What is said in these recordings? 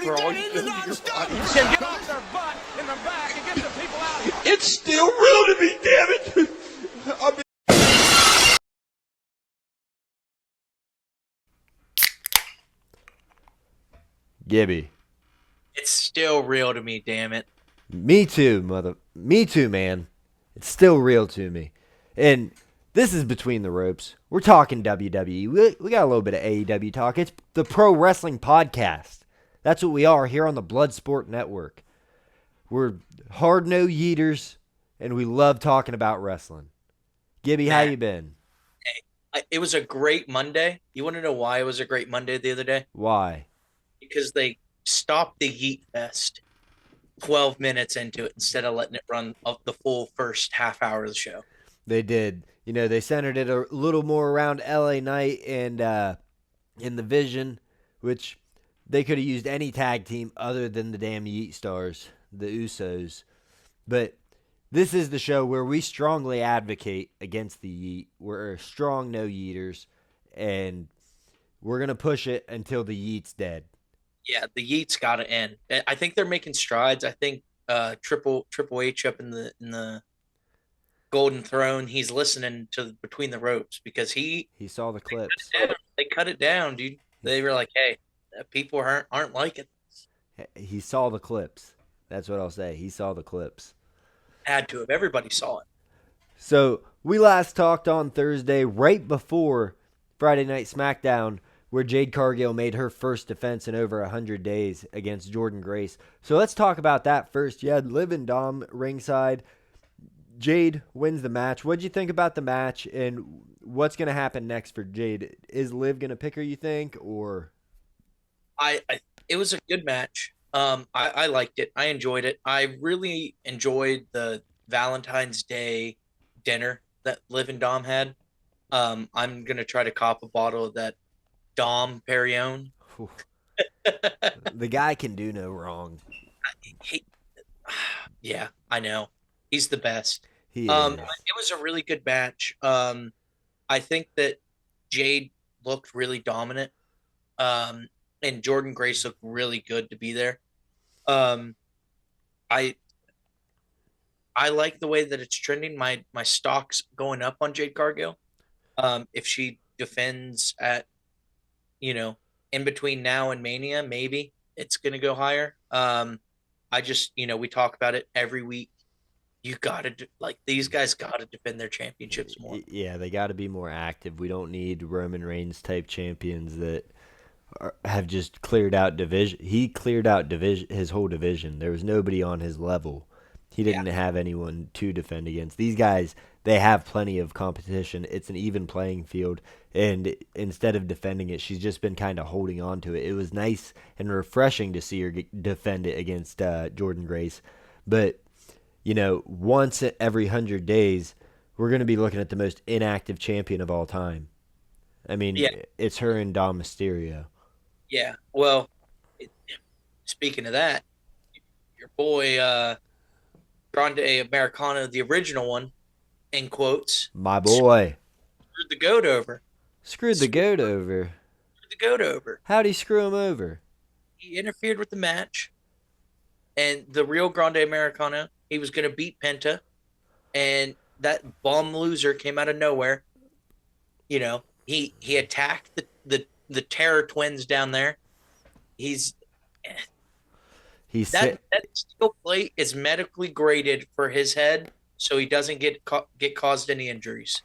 for all you do to your body. Then get off their butt in the back and get the people out here. It's still real to me, damn it! Gibby. It's still real to me, damn it. Me too, man. It's still real to me. And this is Between the Ropes. We're talking WWE. We got a little bit of AEW talk. It's the Pro Wrestling Podcast. That's what we are here on the Bloodsport Network. We're hard no yeeters, and we love talking about wrestling. Gibby, how you been? It was a great Monday. You want to know why it was a great Monday the other day? Why? Because they stopped the Yeet Fest 12 minutes into it instead of letting it run up the full first half hour of the show. They did. You know, they centered it a little more around LA Knight and in the Vision, which they could have used any tag team other than the damn Yeet Stars, the Usos. But this is the show where we strongly advocate against the Yeet. We're strong no Yeeters, and we're going to push it until the Yeet's dead. Yeah, the Yeet's got to end. I think they're making strides. I think Triple H up in the Golden Throne, he's listening to Between the Ropes because he saw the clips. They cut it down, dude. They were like, "Hey, people aren't liking this." He saw the clips. That's what I'll say. He saw the clips. Had to have. Everybody saw it. So we last talked on Thursday, right before Friday Night SmackDown, where Jade Cargill made her first defense in over 100 days against Jordynne Grace. So let's talk about that first. You had Liv and Dom ringside. Jade wins the match. What'd you think about the match, and what's going to happen next for Jade? Is Liv going to pick her, you think, or? It was a good match. I liked it. I enjoyed it. I really enjoyed the Valentine's Day dinner that Liv and Dom had. I'm going to try to cop a bottle of that Dom Perignon. The guy can do no wrong. Yeah, I know. He's the best. He is. It was a really good match. I think that Jade looked really dominant. And Jordynne Grace looked really good to be there. I like the way that it's trending. My stock's going up on Jade Cargill. If she defends at, in between now and Mania, maybe it's going to go higher. I just, we talk about it every week. You got to, these guys got to defend their championships more. Yeah, they got to be more active. We don't need Roman Reigns type champions that have just cleared out division. He cleared out his whole division. There was nobody on his level. He didn't have anyone to defend against. These guys, they have plenty of competition. It's an even playing field. And instead of defending it, she's just been kind of holding on to it. It was nice and refreshing to see her defend it against Jordynne Grace. But, once every 100 days, we're going to be looking at the most inactive champion of all time. I mean, it's her and Dom Mysterio. Yeah, well, speaking of that, your boy Grande Americano, the original one, in quotes. My boy. Screwed the goat over. Screwed the goat over? Screwed the goat over. How'd he screw him over? He interfered with the match, and the real Grande Americano, he was going to beat Penta, and that bum loser came out of nowhere. He attacked the Terror Twins down there. That steel plate is medically graded for his head, so he doesn't get caused any injuries.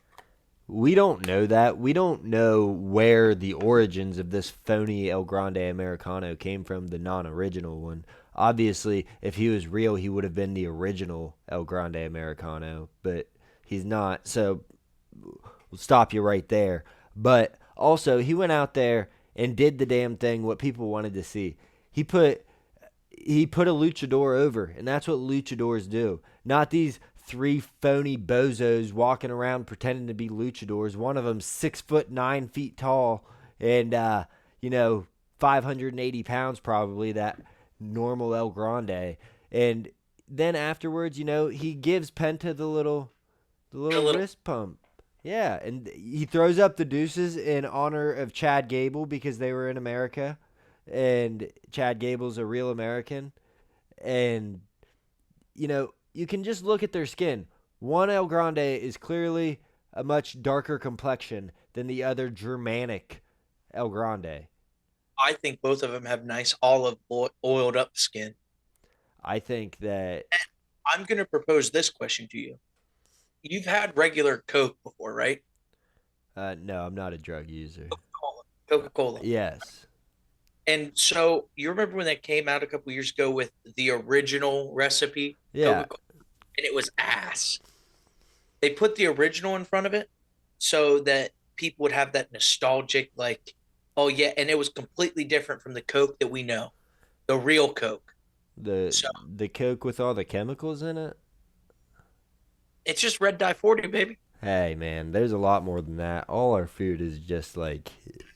We don't know that. We don't know where the origins of this phony El Grande Americano came from, the non-original one. Obviously, if he was real, he would have been the original El Grande Americano, but he's not. So we'll stop you right there. But also, he went out there and did the damn thing what people wanted to see. He put a luchador over, and that's what luchadors do. Not these three phony bozos walking around pretending to be luchadors. One of them 6'9" tall, and 580 pounds probably. That normal El Grande, and then afterwards, he gives Penta the little wrist pump. Yeah, and he throws up the deuces in honor of Chad Gable because they were in America. and Chad Gable's a real American. And, you can just look at their skin. One El Grande is clearly a much darker complexion than the other Germanic El Grande. I think both of them have nice olive oiled up skin. I think that I'm going to propose this question to you. You've had regular Coke before, right? no, I'm not a drug user. Coca-Cola. Yes. And so you remember when that came out a couple years ago with the original recipe, Yeah. Coca-Cola, and it was ass. They put the original in front of it so that people would have that nostalgic, like, oh yeah, and it was completely different from the Coke that we know, the real Coke. The So the Coke with all the chemicals in it? it's just red dye 40, baby. Hey, man, there's a lot more than that. All our food is just like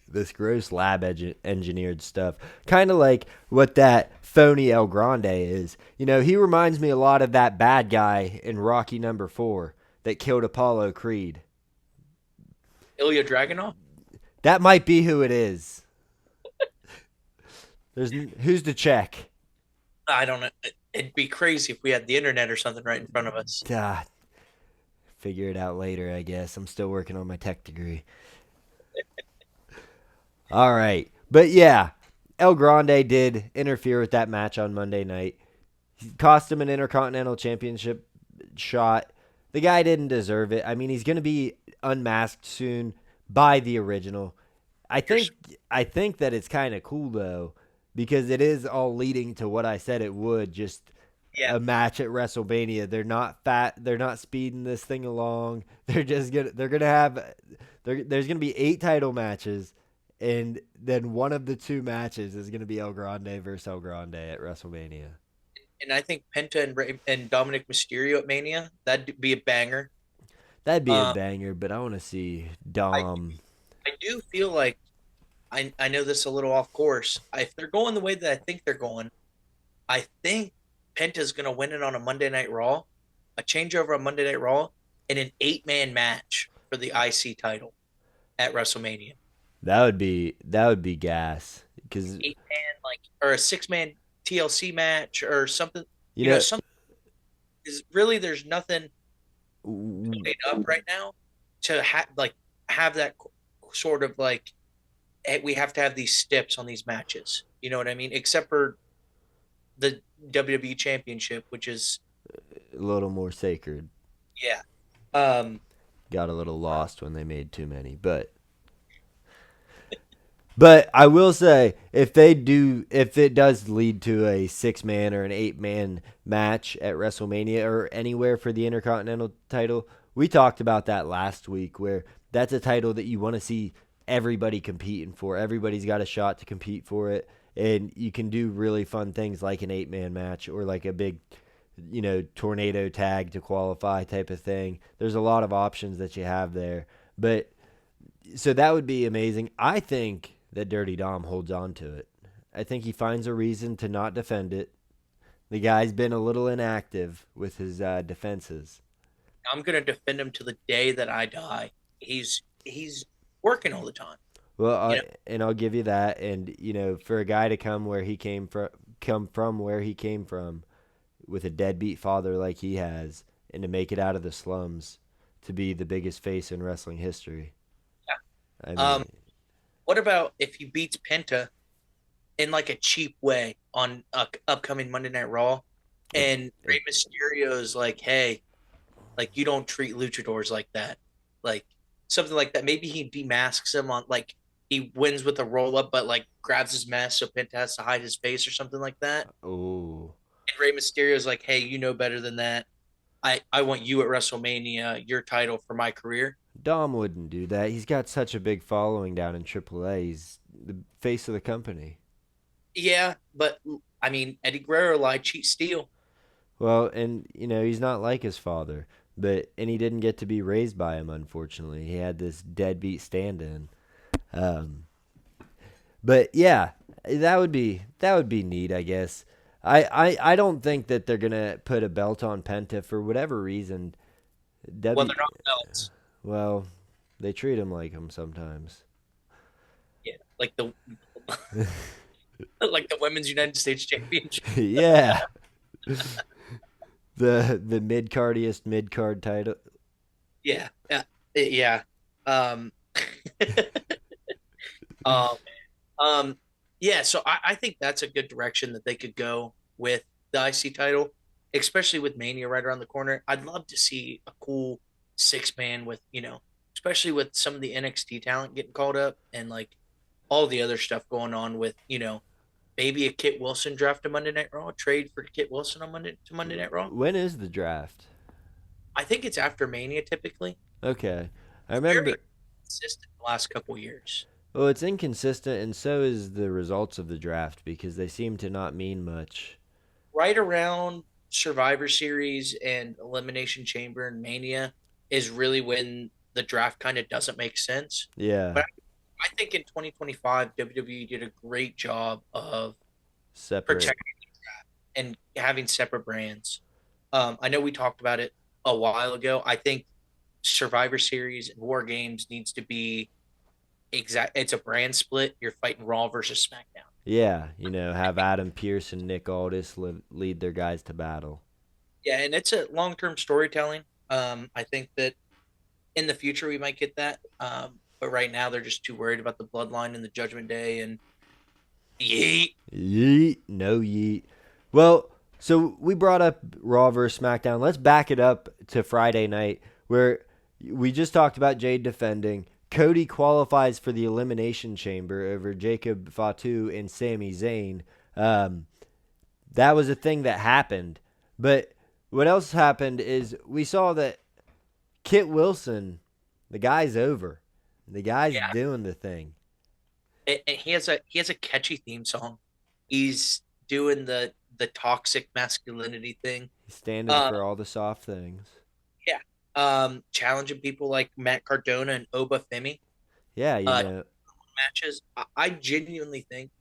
this gross lab engineered stuff. Kind of like what that phony El Grande is. He reminds me a lot of that bad guy in Rocky #4 that killed Apollo Creed. Ilya Dragunov. That might be who it is. Who's to check? I don't know. It'd be crazy if we had the internet or something right in front of us. God, figure it out later, I guess. I'm still working on my tech degree. All right. But yeah, El Grande did interfere with that match on Monday night. He cost him an Intercontinental Championship shot. The guy didn't deserve it. I mean, he's going to be unmasked soon by the original. I think that it's kind of cool though, because it is all leading to what I said it would, just Yeah. a match at WrestleMania. They're not they're not speeding this thing along. There's going to be 8 title matches, and then one of the 2 matches is going to be El Grande versus El Grande at WrestleMania. And I think Penta and Dominic Mysterio at Mania, that'd be a banger. That'd be a Um, banger, but I want to see I, Dom. I do feel like I know this a little off course. If they're going the way that I think they're going, I think Penta's going to win it on a Monday Night Raw, a changeover on Monday Night Raw, and an 8-man match for the IC title at WrestleMania. That would be gas, because 8-man, like, or a 6-man TLC match or something. you know Something is really, there's nothing w- made up right now to have that sort of like, hey, we have to have these steps on these matches. You know what I mean? Except for the WWE Championship, which is, a little more sacred. yeah. Um, Got a little lost when they made too many, but I will say, if it does lead to a 6-man or an 8-man match at WrestleMania or anywhere for the Intercontinental title, we talked about that last week, where that's a title that you want to see everybody competing for. Everybody's got a shot to compete for it, and you can do really fun things like an 8-man match or like a big, tornado tag to qualify type of thing. There's a lot of options that you have there, but so that would be amazing. I think that Dirty Dom holds on to it. I think he finds a reason to not defend it. The guy's been a little inactive with his defenses. I'm gonna defend him to the day that I die. He's working all the time. Well, You know, and I'll give you that. And for a guy to come from where he came from, with a deadbeat father like he has, and to make it out of the slums, to be the biggest face in wrestling history. I mean, what about if he beats Penta in like a cheap way on upcoming Monday Night Raw, and Rey Mysterio is like, "Hey, like you don't treat luchadors like that," like something like that. Maybe he demasks him on, like, he wins with a roll up, but like grabs his mask so Penta has to hide his face or something like that. oh, And Rey Mysterio is like, "Hey, you know better than that. I want you at WrestleMania, your title for my career." Dom wouldn't do that. He's got such a big following down in AAA. He's the face of the company. Yeah, but I mean, Eddie Guerrero lied, cheat, steal. Well, and he's not like his father, and he didn't get to be raised by him. Unfortunately, he had this deadbeat stand-in. But yeah, that would be neat, I guess. I don't think that they're gonna put a belt on Penta for whatever reason. Well, they're not belts. Well, they treat him like him sometimes. Yeah, like the Like the Women's United States Championship. Yeah. The mid card title. Yeah, yeah, yeah. Um, um, yeah. So I think that's a good direction that they could go with the IC title, especially with Mania right around the corner. I'd love to see a cool 6-man with, especially with some of the NXT talent getting called up and like all the other stuff going on with, maybe a Kit Wilson draft to Monday Night Raw, trade for Kit Wilson on Monday Night Raw. When is the draft? I think it's after Mania typically. Okay. I Very remember. consistent the last couple years. Well, it's inconsistent, and so is the results of the draft because they seem to not mean much. Right around Survivor Series and Elimination Chamber and Mania is really when the draft kind of doesn't make sense. Yeah. But I think in 2025, WWE did a great job of Separate. protecting and having separate brands. I know we talked about it a while ago. I think Survivor Series and War Games needs to be exact. It's a brand split. You're fighting Raw versus SmackDown. Yeah, have Adam Pearce and Nick Aldis lead their guys to battle. Yeah, and it's a long-term storytelling. I think that in the future we might get that. But right now they're just too worried about the bloodline and the Judgment Day and yeet. Yeet, no yeet. Well, so we brought up Raw vs. SmackDown. Let's back it up to Friday night where we just talked about Jade defending. Cody qualifies for the Elimination Chamber over Jacob Fatu and Sami Zayn. That was a thing that happened. But what else happened is we saw that Kit Wilson, the guy's over. The guy's doing the thing. And he has a catchy theme song. He's doing the toxic masculinity thing. He's standing for all the soft things. Yeah. Challenging people like Matt Cardona and Oba Femi. Yeah, matches. I genuinely think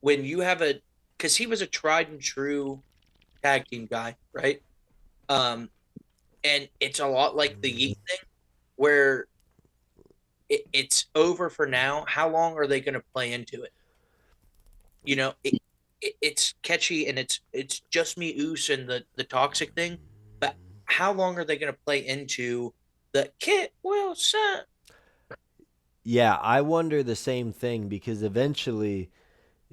when you have because he was a tried and true tag team guy, right? And it's a lot like the Yeet thing, where it's over for now. How long are they going to play into it? It's catchy and it's just me, Oos, and the toxic thing. But how long are they going to play into the Kit Wilson? Yeah, I wonder the same thing because eventually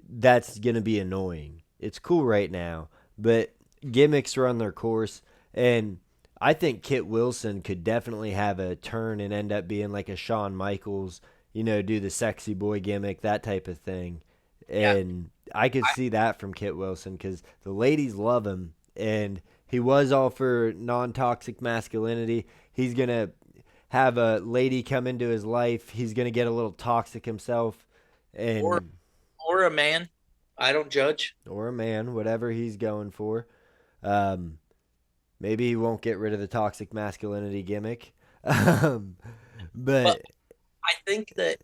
that's going to be annoying. It's cool right now, but gimmicks run their course, and I think Kit Wilson could definitely have a turn and end up being like a Shawn Michaels, do the sexy boy gimmick, that type of thing. And I could see that from Kit Wilson because the ladies love him, and he was all for non-toxic masculinity. He's going to have a lady come into his life. He's going to get a little toxic himself. And or a man. I don't judge. Or a man, whatever he's going for. Maybe he won't get rid of the toxic masculinity gimmick. But I think that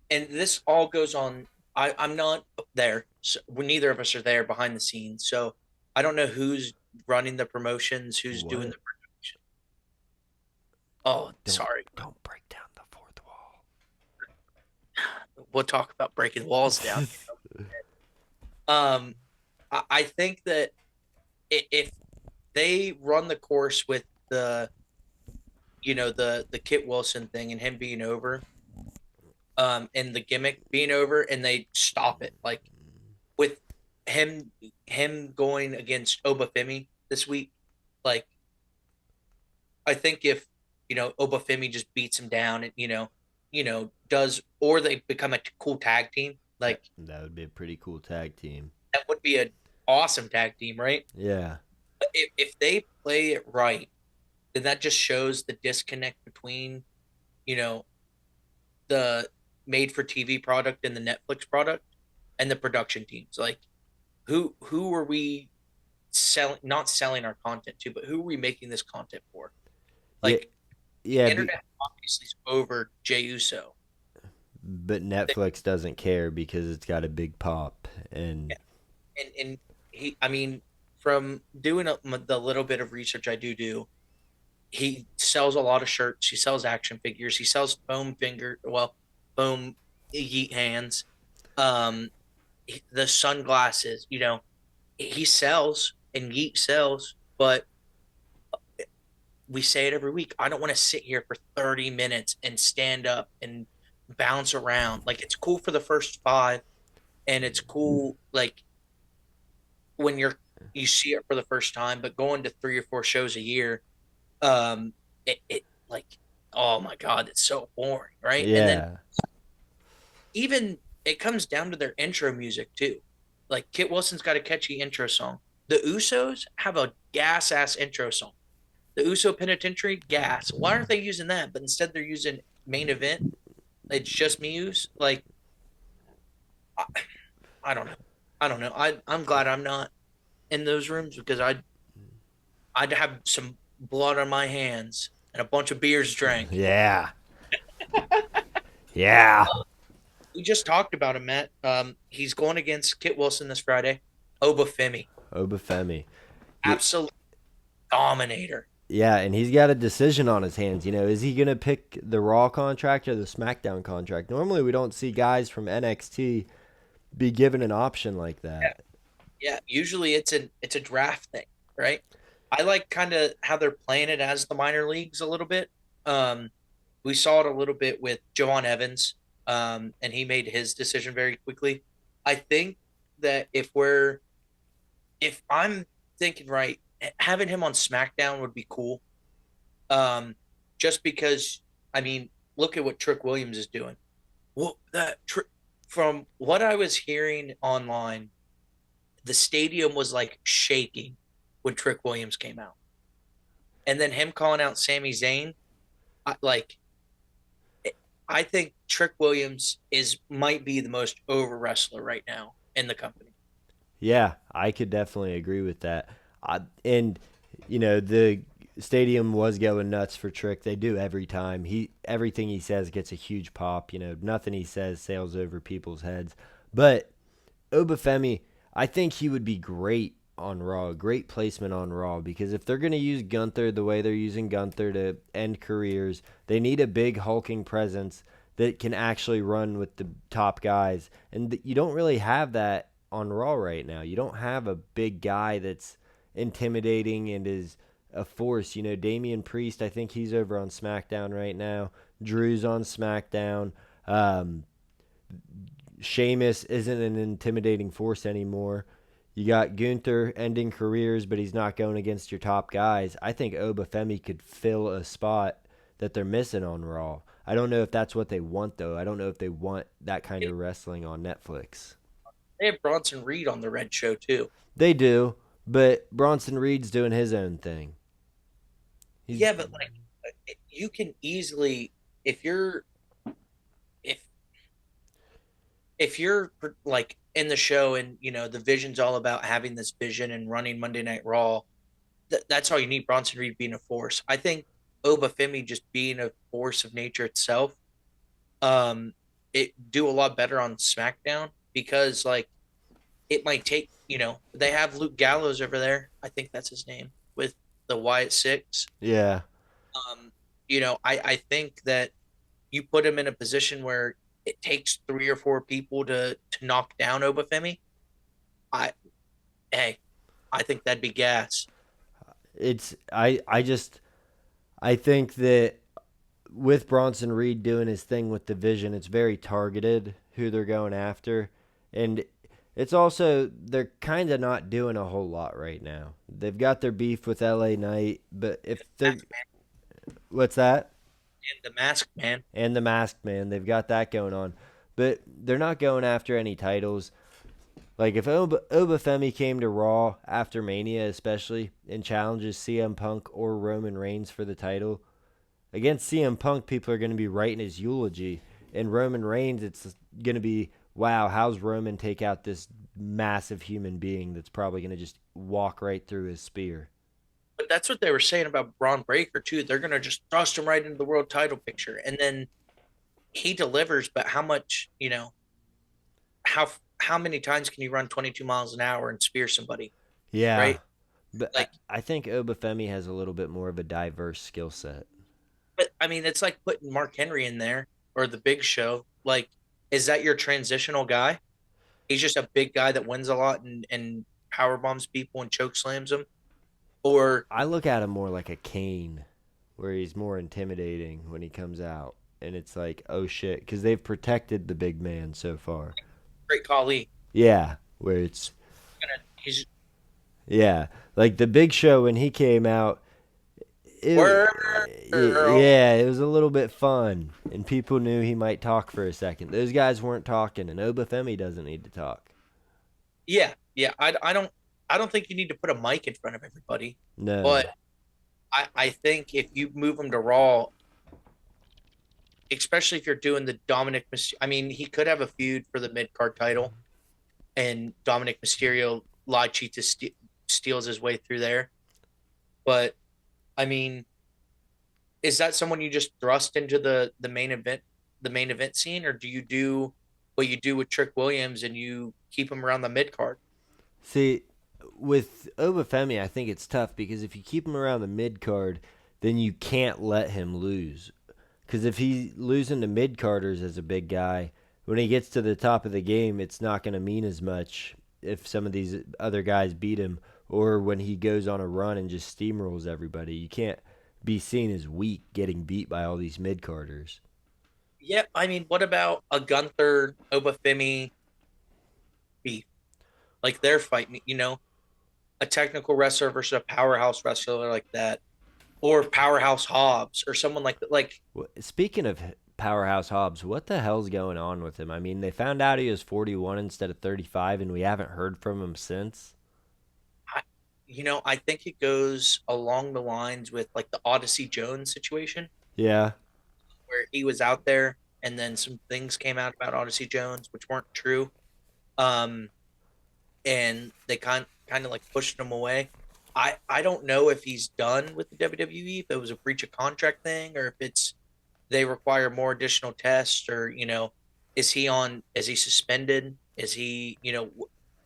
and this all goes on, I'm not there. So neither of us are there behind the scenes. So I don't know who's running the promotions, who's doing the production. Oh, sorry. Don't break down the fourth wall. We'll talk about breaking walls down. I think that if they run the course with the Kit Wilson thing and him being over, and the gimmick being over, and they stop it, like with him going against Oba Femi this week, like I think if Oba Femi just beats him down and does, or they become a cool tag team, like that would be a pretty cool tag team. That would be an awesome tag team, right? Yeah. But if they play it right, then that just shows the disconnect between, the made-for-TV product and the Netflix product and the production teams. Like, who are we not selling our content to, but who are we making this content for? Like, the internet obviously is over Jey Uso. But Netflix doesn't care because it's got a big pop. And he, I mean, from doing the little bit of research I do, he sells a lot of shirts. He sells action figures. He sells foam Yeet hands. Um, the sunglasses, he sells and Yeet sells, but we say it every week. I don't want to sit here for 30 minutes and stand up and bounce around. Like it's cool for the first five, and it's cool like when you see it for the first time, but going to 3 or 4 shows a year, it like, oh my God, it's so boring, right? And then Yeah. even it comes down to their intro music too. Like Kit Wilson's got a catchy intro song. The Usos have a gas ass intro song. The Uso Penitentiary, gas. Why aren't they using that? But instead they're using main event. It's just me use. Like I, I don't know. I don't know. I'm glad I'm not in those rooms because I'd have some blood on my hands and a bunch of beers drank. Yeah. Yeah. We just talked about him, Matt. He's going against Kit Wilson this Friday. Obafemi, Obafemi. Y- absolute dominator. Yeah, and he's got a decision on his hands. Is he going to pick the Raw contract or the SmackDown contract? Normally, we don't see guys from NXT be given an option like Yeah, that. yeah. Usually it's a draft thing, right? I like kind of how they're playing it as the minor leagues a little bit. Um, we saw it a little bit with Joan Evans, and he made his decision very quickly. I think that if I'm thinking right, having him on SmackDown would be cool. Um, just because I mean, look at what Trick Williams is doing. Well, from what I was hearing online, the stadium was like shaking when Trick Williams came out, and then him calling out Sami Zayn, like I think Trick Williams is might be the most over wrestler right now in the company. Yeah, I could definitely agree with that. And the stadium was going nuts for Trick. They do every time. Everything he says gets a huge pop. Nothing he says sails over people's heads. But Obafemi, I think he would be great on Raw. Great placement on Raw because if they're going to use Gunther the way they're using Gunther to end careers, they need a big hulking presence that can actually run with the top guys. And you don't really have that on Raw right now. You don't have a big guy that's intimidating and is a force. Damian Priest, I think he's over on SmackDown right now. Drew's on SmackDown. Sheamus isn't an intimidating force anymore. You got Gunther ending careers, but he's not going against your top guys. I think Obafemi could fill a spot that they're missing on Raw. I don't know if that's what they want, though. I don't know if they want that kind of wrestling on Netflix. They have Bronson Reed on the Red Show too. They do, but Bronson Reed's doing his own thing. He's Yeah, but like you can easily if you're if if you're like in the show and the vision's all about having this vision and running Monday Night Raw, that's all you need. Bronson Reed being a force. I think Obafemi just being a force of nature itself, it do a lot better on SmackDown because like it might take they have Luke Gallows over there. I think that's his name with the Wyatt Six. yeah. I think that you put him in a position where it takes 3 or 4 people to knock down Obafemi. I hey, I think that'd be gas. I think that with Bronson Reed doing his thing with the vision, it's very targeted who they're going after. And it's also, they're kind of not doing a whole lot right now. They've got their beef with LA Knight, but if they're. What's that? And the Masked Man. And the Masked Man. They've got that going on. But they're not going after any titles. Like, if Obafemi came to Raw after Mania, especially, and challenges CM Punk or Roman Reigns for the title, against CM Punk, people are going to be writing his eulogy. And Roman Reigns, it's going to be, wow, how's Roman take out this massive human being that's probably going to just walk right through his spear? But that's what they were saying about Braun Breaker too. They're gonna just thrust him right into the world title picture, and then he delivers. But how much, how many times can you run 22 miles an hour and spear somebody, Yeah. right? But Like, I think Obafemi has a little bit more of a diverse skill set. but I mean, it's like putting Mark Henry in there or the Big Show. Like, is that your transitional guy? he's just a big guy that wins a lot and power bombs people and choke slams them, or I look at him more like a Kane, where he's more intimidating when he comes out, and it's like, oh shit, because they've protected the big man so far. Great Khali. Yeah, where it's He's yeah, like the Big Show when he came out. It, World. yeah, it was a little bit fun, and people knew he might talk for a second. Those guys weren't talking, and Obafemi doesn't need to talk. Yeah, yeah. I don't think you need to put a mic in front of everybody, No. but I think if you move him to Raw, especially if you're doing the Dominic Mysterio, I mean, he could have a feud for the mid card title, and Dominic Mysterio lie cheat to steals his way through there. But I mean, is that someone you just thrust into the main event scene, or do you do what you do with Trick Williams and you keep him around the mid card? See, with Obafemi, I think it's tough because if you keep him around the mid card, then you can't let him lose. Because if he's losing to mid carders as a big guy, when he gets to the top of the game, it's not going to mean as much if some of these other guys beat him, or when he goes on a run and just steamrolls everybody. You can't be seen as weak getting beat by all these mid carders. Yeah, I mean, what about a Gunther Obafemi beef? Like their fight, a technical wrestler versus a powerhouse wrestler like that, or Powerhouse Hobbs, or someone like that. Like, Speaking of Powerhouse Hobbs, what the hell's going on with him? I mean, they found out he was 41 instead of 35, and we haven't heard from him since. I think it goes along the lines with like the Odyssey Jones situation, Yeah. where he was out there and then some things came out about Odyssey Jones which weren't true. Um, and they kind of like pushed him away. I don't know if he's done with the WWE, if it was a breach of contract thing, or if it's they require more additional tests, or is he suspended? Is he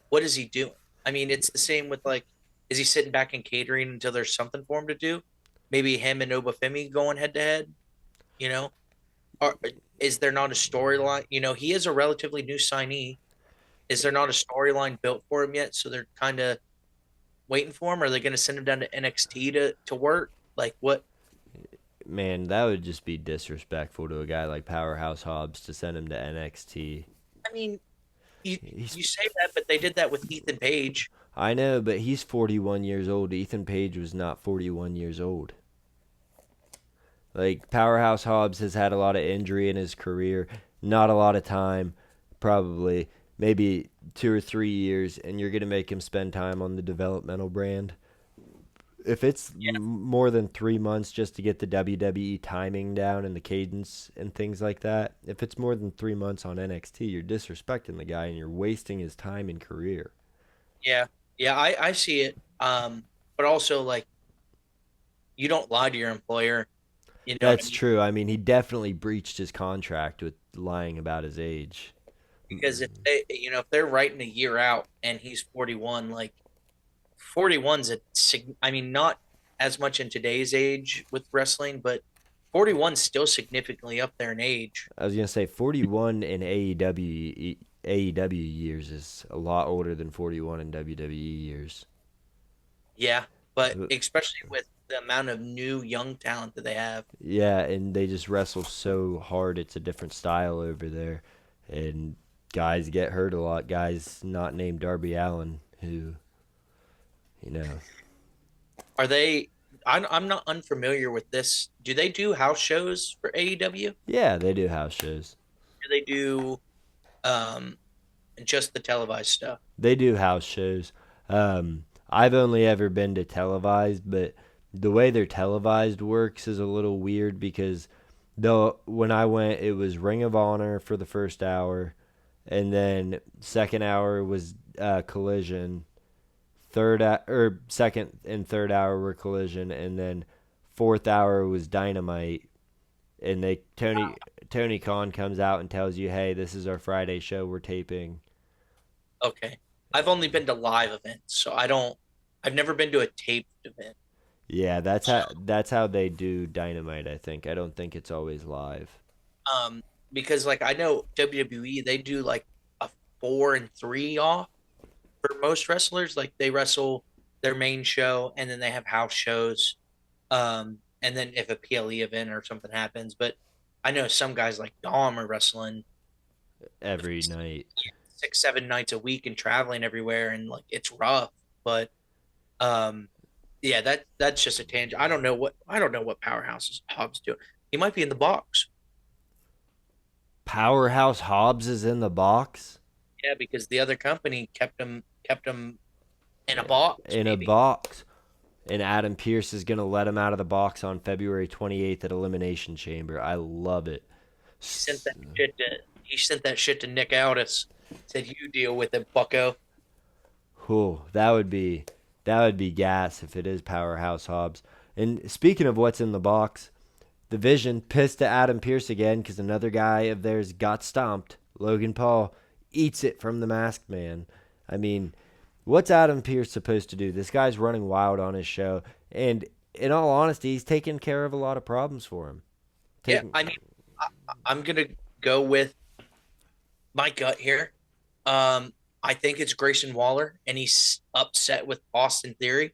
what is he doing? I mean, it's the same with like, is he sitting back and catering until there's something for him to do? Maybe him and Obafemi going head to head, or is there not a storyline? He is a relatively new signee. Is there not a storyline built for him yet? So they're kind of waiting for him. Or are they going to send him down to NXT to work? Like what? Man, that would just be disrespectful to a guy like Powerhouse Hobbs to send him to NXT. I mean, you say that, but they did that with Ethan Page. I know, but he's 41 years old. Ethan Page was not 41 years old. Like, Powerhouse Hobbs has had a lot of injury in his career, not a lot of time, probably maybe 2 or 3 years, and you're going to make him spend time on the developmental brand. If it's more than 3 months just to get the WWE timing down and the cadence and things like that, if it's more than 3 months on NXT, you're disrespecting the guy and you're wasting his time and career. Yeah, I see it. But also like, you don't lie to your employer. That's true. I mean, he definitely breached his contract with lying about his age. Because if they're writing a year out and he's 41, like 41's I mean, not as much in today's age with wrestling, but 41's still significantly up there in age. I was gonna say 41 in AEW years is a lot older than 41 in WWE years. Yeah, but especially with the amount of new young talent that they have. Yeah, and they just wrestle so hard. It's a different style over there, and guys get hurt a lot. Guys not named Darby Allin who, Are they? I'm not unfamiliar with this. Do they do house shows for AEW? Yeah, they do house shows. Do they do just the televised stuff? They do house shows. I've only ever been to televised, but the way their televised works is a little weird because when I went, it was Ring of Honor for the first hour, and then second hour was Collision. Second and third hour were Collision, and then fourth hour was Dynamite. And Tony Khan comes out and tells you, "Hey, this is our Friday show we're taping." Okay, I've only been to live events, so I've never been to a taped event. Yeah, that's how they do Dynamite. I think. I don't think it's always live. Because like I know WWE, they do like 4 and 3 off for most wrestlers. Like they wrestle their main show and then they have house shows. And then if a PLE event or something happens, but I know some guys like Dom are wrestling every night. 6, 7 nights a week and traveling everywhere, and like it's rough. But yeah, that's just a tangent. I don't know what Powerhouse Hobbs do. He might be in the box. Powerhouse Hobbs is in the box? Yeah, because the other company kept him in a box. In a box. And Adam Pearce is going to let him out of the box on February 28th at Elimination Chamber. I love it. He sent that shit to Nick Aldis. Said you deal with it, bucko. Cool. That would be gas if it is Powerhouse Hobbs. And speaking of what's in the box, the Vision pissed at Adam Pearce again because another guy of theirs got stomped. Logan Paul eats it from the Masked Man. I mean, what's Adam Pearce supposed to do? This guy's running wild on his show. And in all honesty, he's taking care of a lot of problems for him. Yeah, I mean, I'm going to go with my gut here. I think it's Grayson Waller, and he's upset with Austin Theory.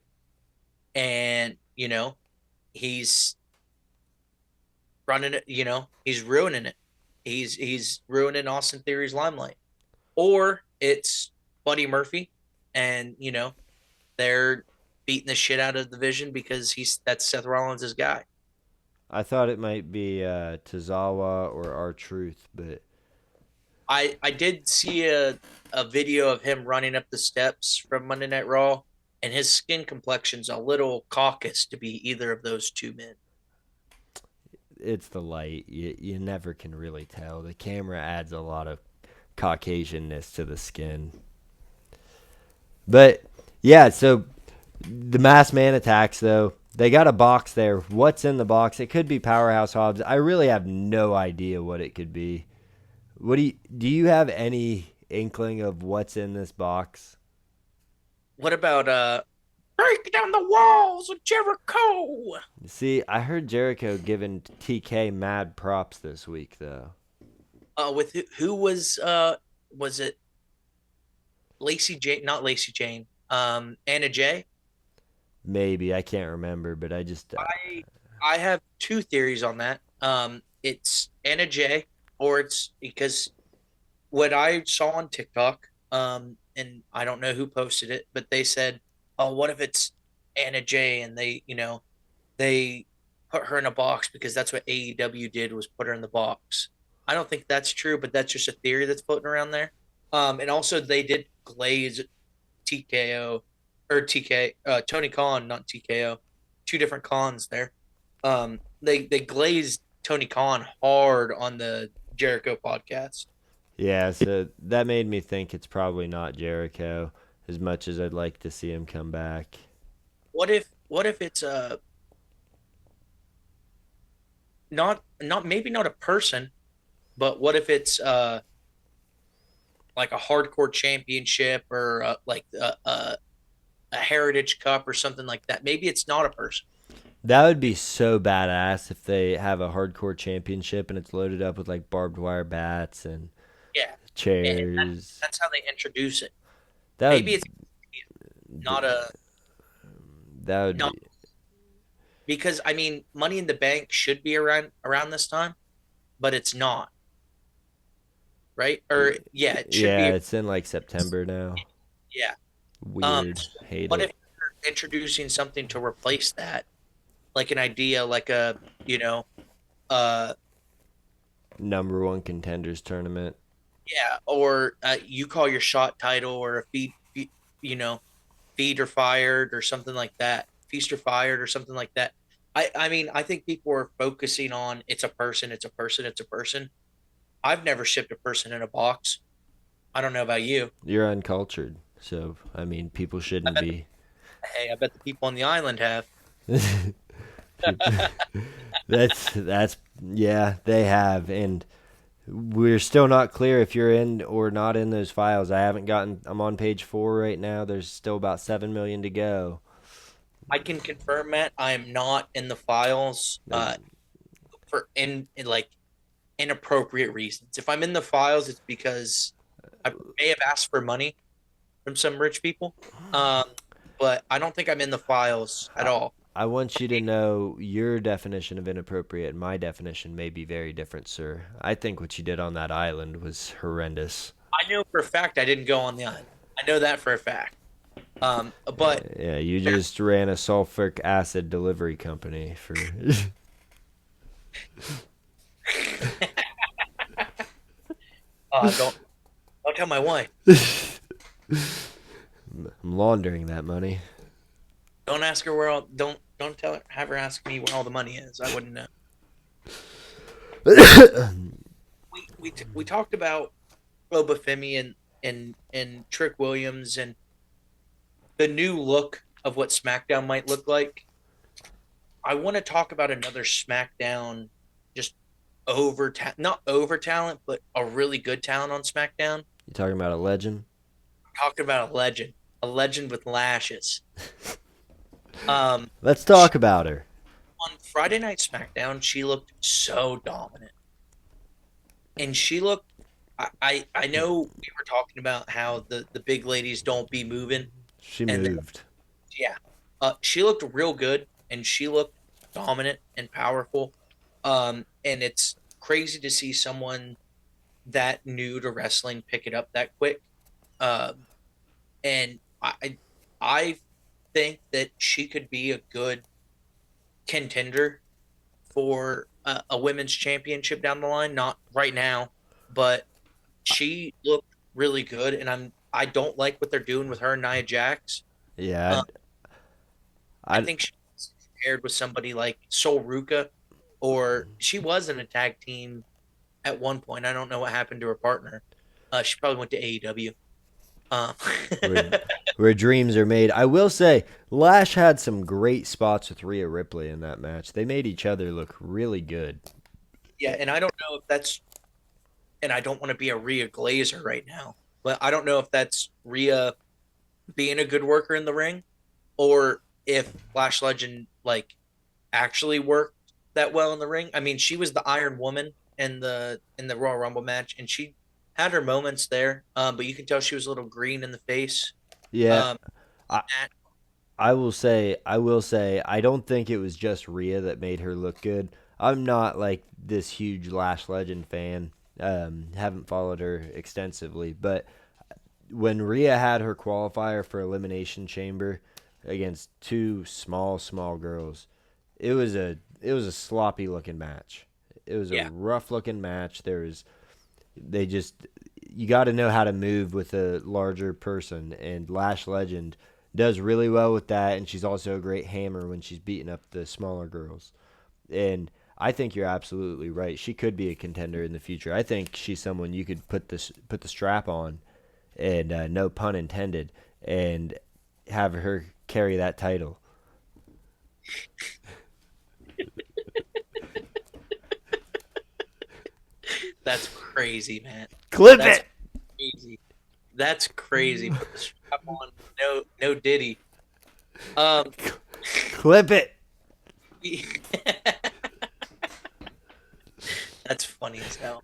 And, he's running it, he's ruining it. He's ruining Austin Theory's limelight. Or it's Buddy Murphy, and, they're beating the shit out of the Vision because that's Seth Rollins' guy. I thought it might be Tozawa or R-Truth, but I did see a video of him running up the steps from Monday Night Raw, and his skin complexion's a little caucus to be either of those two men. it's the light. You never can really tell. The camera adds a lot of Caucasianness to the skin. But, yeah, so the Masked Man attacks, though. They got a box there. What's in the box? It could be Powerhouse Hobbs. I really have no idea what it could be. What do you have any inkling of what's in this box? What about break down the walls of Jericho? See, I heard Jericho giving TK mad props this week, though. With who was it Lacey Jane? Not Lacey Jane. Anna Jay. Maybe, I can't remember, but I have two theories on that. It's Anna Jay, or it's because what I saw on TikTok, and I don't know who posted it, but they said, "Oh, what if it's Anna Jay?" And they put her in a box because that's what AEW did, was put her in the box. I don't think that's true, but that's just a theory that's floating around there. And also they did glaze TKO or Tony Khan, not TKO, two different Khans there. They glazed Tony Khan hard on the Jericho podcast. Yeah, so that made me think it's probably not Jericho, as much as I'd like to see him come back. What if it's maybe not a person, but what if it's like a hardcore championship or like a Heritage Cup or something like that? Maybe it's not a person. That would be so badass if they have a hardcore championship and it's loaded up with like barbed wire bats and chairs. And that's how they introduce it. Maybe it's not a. That would be. Because I mean, Money in the Bank should be around this time, but it's not. Right? Or yeah, it should be. Yeah, it's in like September now. Yeah. Weird. Hate what it. if you're introducing something to replace that? Like an idea, like a, number one contenders tournament. Yeah, or you call your shot title, or a feed or fired or something like that. Feast or fired or something like that. I mean, I think people are focusing on it's a person. I've never shipped a person in a box. I don't know about you. You're uncultured, so I mean, people shouldn't be. Hey, I bet the people on the island have. That's yeah, they have, and we're still not clear if you're in or not in those files. I'm on page 4 right now. There's still about 7 million to go. I can confirm, Matt, I am not in the files for inappropriate reasons. If I'm in the files, it's because I may have asked for money from some rich people, um, but I don't think I'm in the files at all. I want you to know your definition of inappropriate and my definition may be very different, sir. I think what you did on that island was horrendous. I know for a fact I didn't go on the island. I know that for a fact. But Yeah, you just ran a sulfuric acid delivery company for. don't tell my wife. I'm laundering that money. Don't ask her where all. Don't tell her. Have her ask me where all the money is. I wouldn't know. We talked about Obafemi and Trick Williams and the new look of what SmackDown might look like. I want to talk about another SmackDown, just not over talent, but a really good talent on SmackDown. You talking about a legend? Talking about a legend with lashes. Let's talk about her. On Friday Night SmackDown, she looked so dominant, and she looked. I know we were talking about how the big ladies don't be moving. She And moved. Yeah, she looked real good, and she looked dominant and powerful. And it's crazy to see someone that new to wrestling pick it up that quick. And I think that she could be a good contender for a women's championship down the line. Not right now, but she looked really good, and I don't like what they're doing with her and Nia Jax. Yeah. I think she's paired with somebody like Sol Ruka, or she was in a tag team at one point. I don't know what happened to her partner. She probably went to AEW. Where dreams are made. I will say, Lash had some great spots with Rhea Ripley in that match. They made each other look really good. Yeah, and I don't know if that's, and I don't want to be a Rhea Glazer right now, but I don't know if that's Rhea being a good worker in the ring, or if Lash Legend like actually worked that well in the ring. I mean, she was the Iron Woman in the Royal Rumble match, and she had her moments there, but you can tell she was a little green in the face. Yeah. I, At- I will say, I don't think it was just Rhea that made her look good. I'm not like this huge Lash Legend fan. Haven't followed her extensively, but when Rhea had her qualifier for Elimination Chamber against two small girls, it was a sloppy looking match. It was a rough looking match. You got to know how to move with a larger person, and Lash Legend does really well with that, and she's also a great hammer when she's beating up the smaller girls. And I think you're absolutely right. She could be a contender in the future. I think she's someone you could put the strap on, and no pun intended, and have her carry that title. That's crazy, man. Clip it. Crazy. That's crazy. Put the strap on. No Diddy. Clip it. That's funny as hell.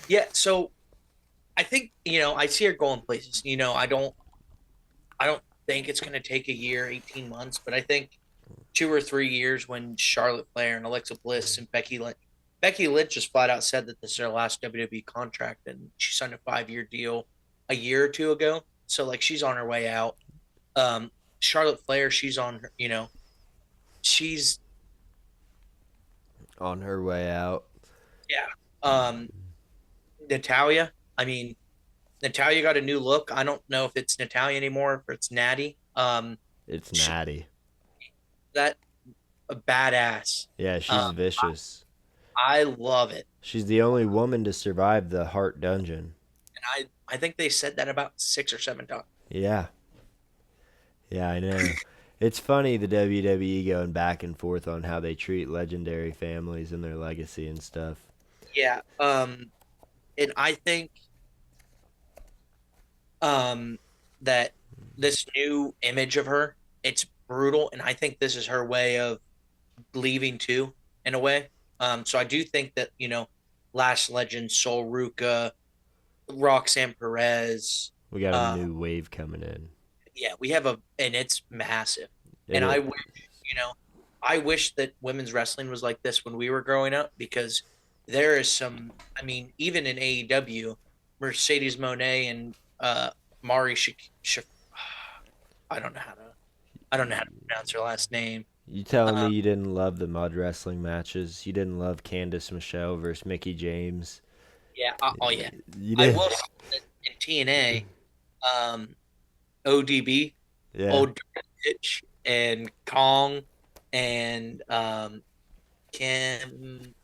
Yeah. So I think I see her going places. I don't think it's going to take a year, 18 months, but I think 2 or 3 years when Charlotte Flair and Alexa Bliss and Becky Lynch just flat out said that this is her last WWE contract, and she signed a 5-year deal a year or two ago. So like she's on her way out. Charlotte Flair, she's on her, she's On her way out. yeah. Natalia, I mean, Natalia got a new look. I don't know if it's Natalia anymore or it's Natty. It's Natty. That a badass. Yeah, she's vicious. I love it. She's the only woman to survive the Heart Dungeon. And I think they said that about 6 or 7 times. Yeah. Yeah, I know. It's funny, the WWE going back and forth on how they treat legendary families and their legacy and stuff. Yeah. And I think that this new image of her, it's brutal, and I think this is her way of leaving too, in a way. So I do think that Lash Legend, Sol Ruka, Roxanne Perez. We got a new wave coming in. Yeah, and it's massive. It And is. I wish that women's wrestling was like this when we were growing up, because there is some, I mean, even in AEW, Mercedes Monet and Mari I don't know how to pronounce her last name. You telling me Um, you didn't love the mud wrestling matches? You didn't love Candice Michelle versus Mickey James? yeah, oh yeah. You I did? will say that in TNA, ODB, Yeah. Old Bitch, and Kong, and Kim.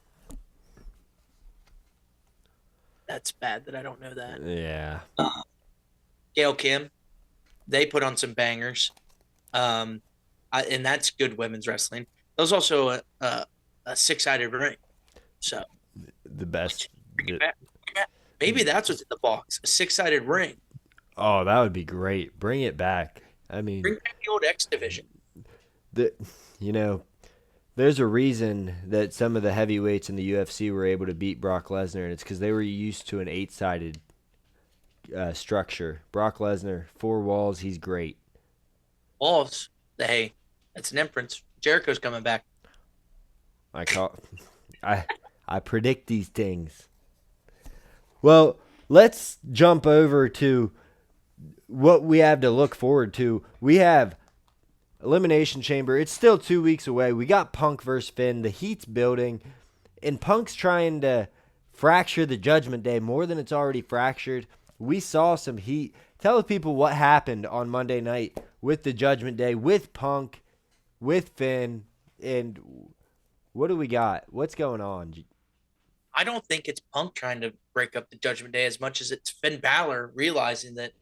That's bad that I don't know that. Yeah. Gail Kim, they put on some bangers. Um, and that's good women's wrestling. There's also a six-sided ring. So The best. bring it back. Maybe that's what's in the box. A six-sided ring. Oh, that would be great. Bring it back. I mean, Bring back the old X division. the you know, there's a reason that some of the heavyweights in the UFC were able to beat Brock Lesnar, and it's because they were used to an eight-sided structure. Brock Lesnar, four walls, he's great. Walls. Hey, that's an inference. Jericho's coming back. I call, I, I predict these things. Well, let's jump over to what we have to look forward to. We have Elimination Chamber. It's still 2 weeks away. We got Punk versus Finn. The heat's building, and Punk's trying to fracture the Judgment Day more than it's already fractured. We saw some heat. Tell the people what happened on Monday night with the Judgment Day, with Punk, with Finn, and what do we got? What's going on? I don't think it's Punk trying to break up the Judgment Day as much as it's Finn Balor realizing that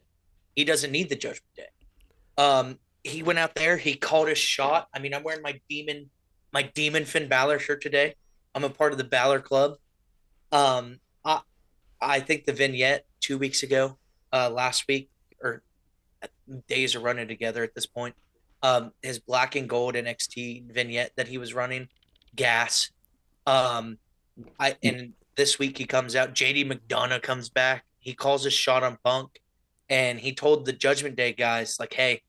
he doesn't need the Judgment Day. He went out there, he called his shot. I mean, I'm wearing my demon Finn Balor shirt today. I'm a part of the Balor Club. Um, I, I think the vignette 2 weeks ago, last week, or days are running together at this point. His black and gold NXT vignette that he was running, gas. Um, and this week he comes out. JD McDonough comes back. He calls his shot on Punk, and he told the Judgment Day guys, like, "Hey,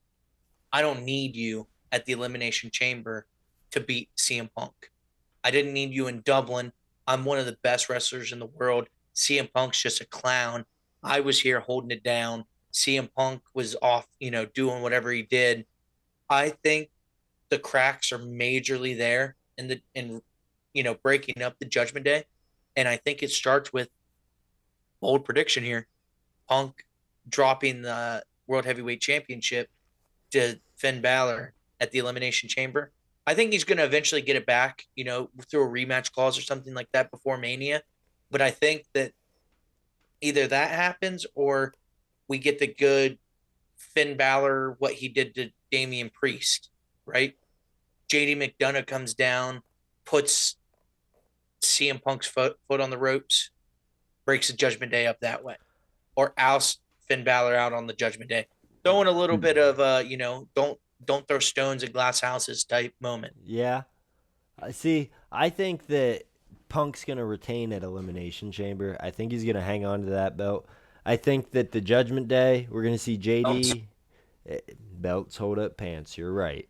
I don't need you at the Elimination Chamber to beat CM Punk. I didn't need you in Dublin. I'm one of the best wrestlers in the world. CM Punk's just a clown. I was here holding it down. CM Punk was off, doing whatever he did." I think the cracks are majorly there in breaking up the Judgment Day, and I think it starts with bold prediction here: Punk dropping the World Heavyweight Championship to Finn Balor at the Elimination Chamber. I think he's going to eventually get it back, through a rematch clause or something like that before Mania. But I think that either that happens or we get the good Finn Balor, what he did to Damian Priest, right? JD McDonough comes down, puts CM Punk's foot on the ropes, breaks the Judgment Day up that way, or oust Finn Balor out on the Judgment Day. Throwing a little bit of don't throw stones at glass houses type moment. Yeah. See, I think that Punk's going to retain at Elimination Chamber. I think he's going to hang on to that belt. I think that the Judgment Day, we're going to see JD. Belts hold up pants. You're right.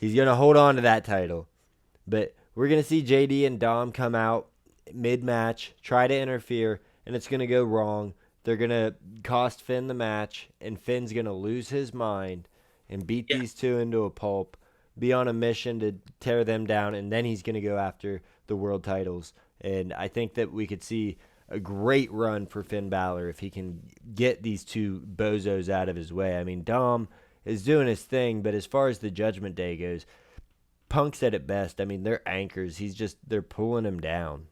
He's going to hold on to that title. But we're going to see JD and Dom come out mid-match, try to interfere, and it's going to go wrong. They're going to cost Finn the match, and Finn's going to lose his mind and beat these two into a pulp, be on a mission to tear them down, and then he's going to go after the world titles. And I think that we could see a great run for Finn Balor if he can get these two bozos out of his way. I mean, Dom is doing his thing, but as far as the Judgment Day goes, Punk said it best. I mean, they're anchors. They're pulling him down.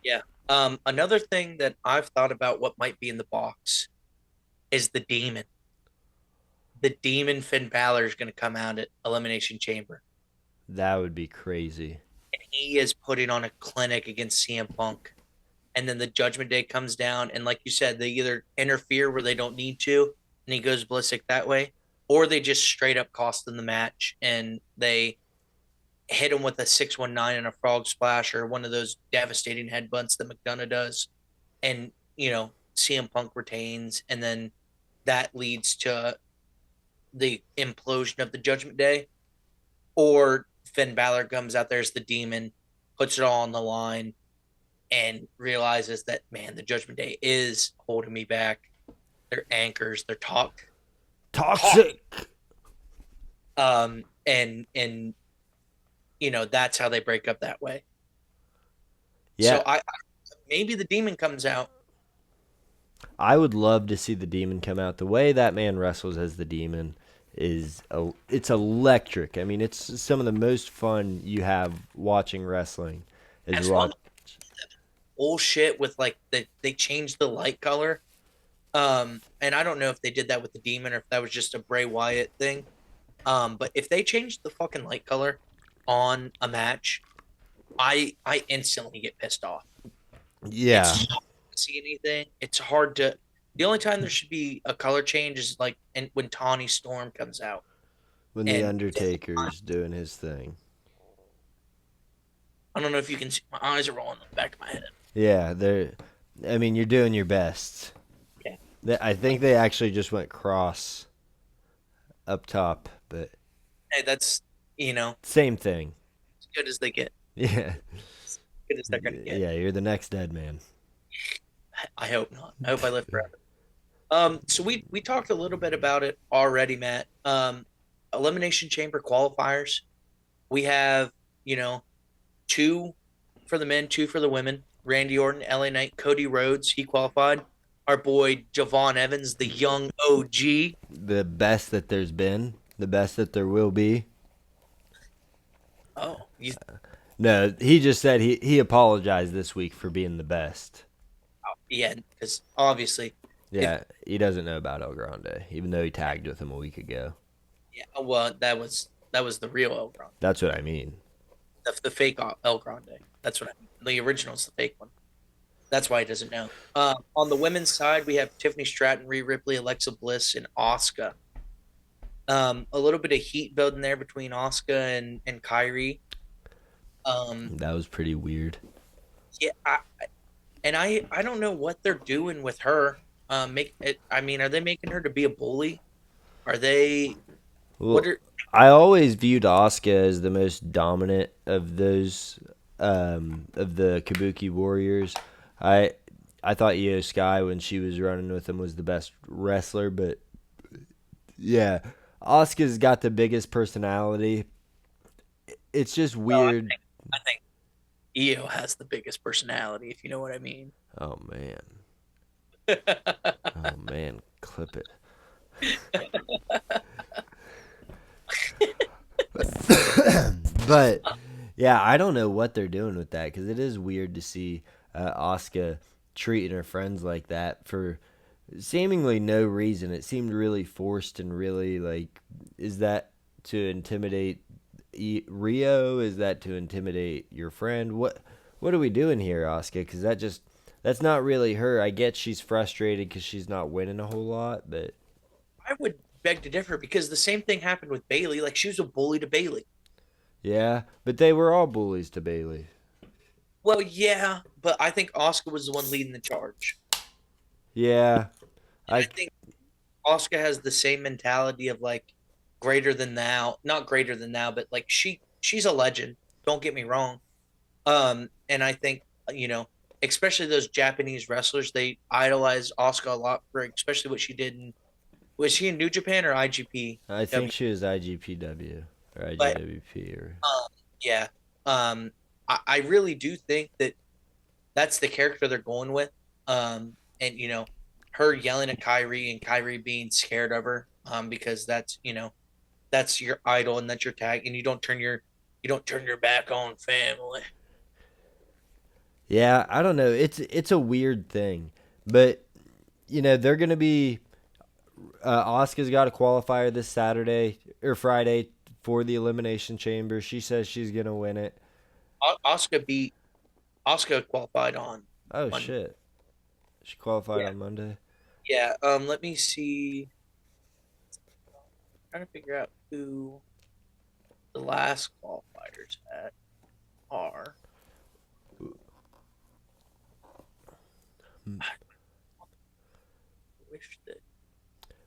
Yeah. Another thing that I've thought about what might be in the box is the Demon. The Demon Finn Balor is going to come out at Elimination Chamber. That would be crazy. And he is putting on a clinic against CM Punk. And then the Judgment Day comes down, and like you said, they either interfere where they don't need to, and he goes ballistic that way, or they just straight up cost them the match, and they hit him with a 619 and a frog splash or one of those devastating headbutts that McDonough does, and CM Punk retains, and then that leads to the implosion of the Judgment Day, or Finn Balor comes out there as the demon, puts it all on the line, and realizes that, man, the Judgment Day is holding me back. They're anchors. They're Toxic. And that's how they break up that way. Yeah. So I maybe the demon comes out. I would love to see the demon come out. The way that man wrestles as the demon it's electric. I mean, it's some of the most fun you have watching wrestling. As long as bullshit with like they changed the light color. And I don't know if they did that with the demon or if that was just a Bray Wyatt thing. But if they changed the fucking light color on a match, I instantly get pissed off. Yeah. It's hard to see anything. It's hard to. The only time there should be a color change is like when Tawny Storm comes out. When the Undertaker's doing his thing. I don't know if you can see. My eyes are rolling on the back of my head. Yeah, you're doing your best. Yeah. I think they actually just went cross up top, but Hey, that's same thing. as good as they get. Yeah. As good as they're gonna get. Yeah, you're the next dead man. I hope not. I hope I live forever. So we talked a little bit about it already, Matt. Elimination Chamber qualifiers. We have, 2 for the men, 2 for the women. Randy Orton, LA Knight, Cody Rhodes, he qualified. Our boy Javon Evans, the young OG. The best that there's been, the best that there will be. Oh, No, he just said he apologized this week for being the best. yeah, because obviously. Yeah, he doesn't know about El Grande, even though he tagged with him a week ago. Yeah, well, that was the real El Grande. That's what I mean. The fake El Grande. That's what I mean. The original's the fake one. That's why he doesn't know. On the women's side, we have Tiffany Stratton, Rhea Ripley, Alexa Bliss, and Asuka. A little bit of heat building there between Asuka and Kyrie. That was pretty weird. Yeah, I don't know what they're doing with her. Are they making her to be a bully? Are they? Well, I always viewed Asuka as the most dominant of those of the Kabuki Warriors. I thought Io Sky, when she was running with him, was the best wrestler, but yeah, Asuka's got the biggest personality. It's just weird. I think Io has the biggest personality, if you know what I mean. Oh man. Oh man, clip it. But yeah, I don't know what they're doing with that, because it is weird to see Asuka treating her friends like that for seemingly no reason. It seemed really forced and really like, is that to intimidate Rio? Is that to intimidate your friend? What are we doing here, Asuka? Because that's not really her. I get she's frustrated because she's not winning a whole lot, but I would beg to differ, because the same thing happened with Bayley. Like, she was a bully to Bayley. yeah, but they were all bullies to Bayley. Well, yeah, but I think Asuka was the one leading the charge. Yeah, I think Asuka has the same mentality of like greater than thou, not greater than thou, but like she's a legend. Don't get me wrong. And I think especially those Japanese wrestlers, they idolize Asuka a lot for especially what she did was she in New Japan or IGP? I think she was IGPW or IGWP yeah. I really do think that that's the character they're going with. And her yelling at Kyrie and Kyrie being scared of her, because that's your idol and that's your tag, and you don't turn your back on family. Yeah, I don't know. It's a weird thing, but they're gonna be. Asuka's got a qualifier this Saturday or Friday for the Elimination Chamber. She says she's gonna win it. Asuka qualified on. Oh Monday. shit! She qualified on Monday. Yeah. Let me see. I'm trying to figure out who the last qualifiers are. wish that.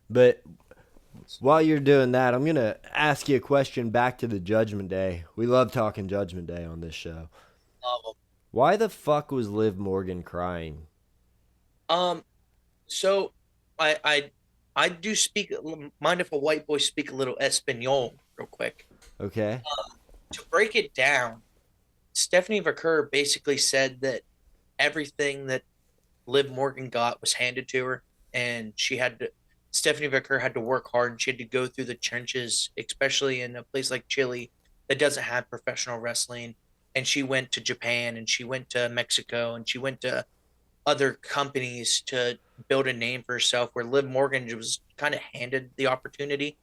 But while you're doing that, I'm going to ask you a question back to the Judgment Day. We love talking Judgment Day on this show. Why the fuck was Liv Morgan crying? So I do speak. Mind if a white boy speak a little Espanol real quick? Okay. To break it down, Stephanie Vaquer basically said that everything that Liv Morgan got was handed to her, and Stephanie Vaquer had to work hard, and she had to go through the trenches, especially in a place like Chile that doesn't have professional wrestling. And she went to Japan, and she went to Mexico, and she went to other companies to build a name for herself, where Liv Morgan was kind of handed the opportunity.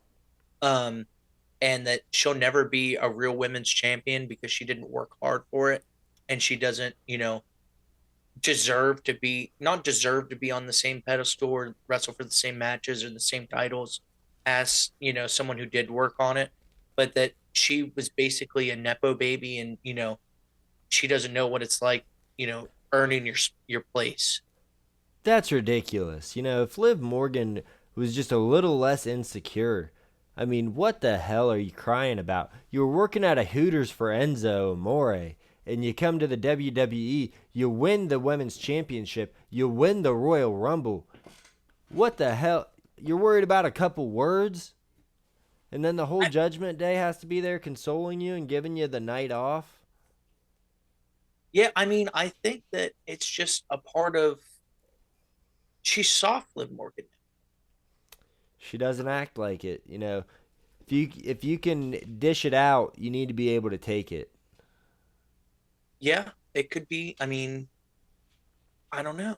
And that she'll never be a real women's champion because she didn't work hard for it, and she doesn't, not deserve to be on the same pedestal or wrestle for the same matches or the same titles as, someone who did work on it, but that she was basically a nepo baby, and, she doesn't know what it's like, earning your place. That's ridiculous. If Liv Morgan was just a little less insecure, I mean, what the hell are you crying about? You were working at a Hooters for Enzo Amore, and you come to the WWE, you win the Women's Championship, you win the Royal Rumble. What the hell? You're worried about a couple words? And then the whole Judgment Day has to be there consoling you and giving you the night off? Yeah, I mean, I think that it's just a part of. She's soft, Liv Morgan. She doesn't act like it. If you can dish it out, you need to be able to take it. Yeah, it could be. I mean, I don't know.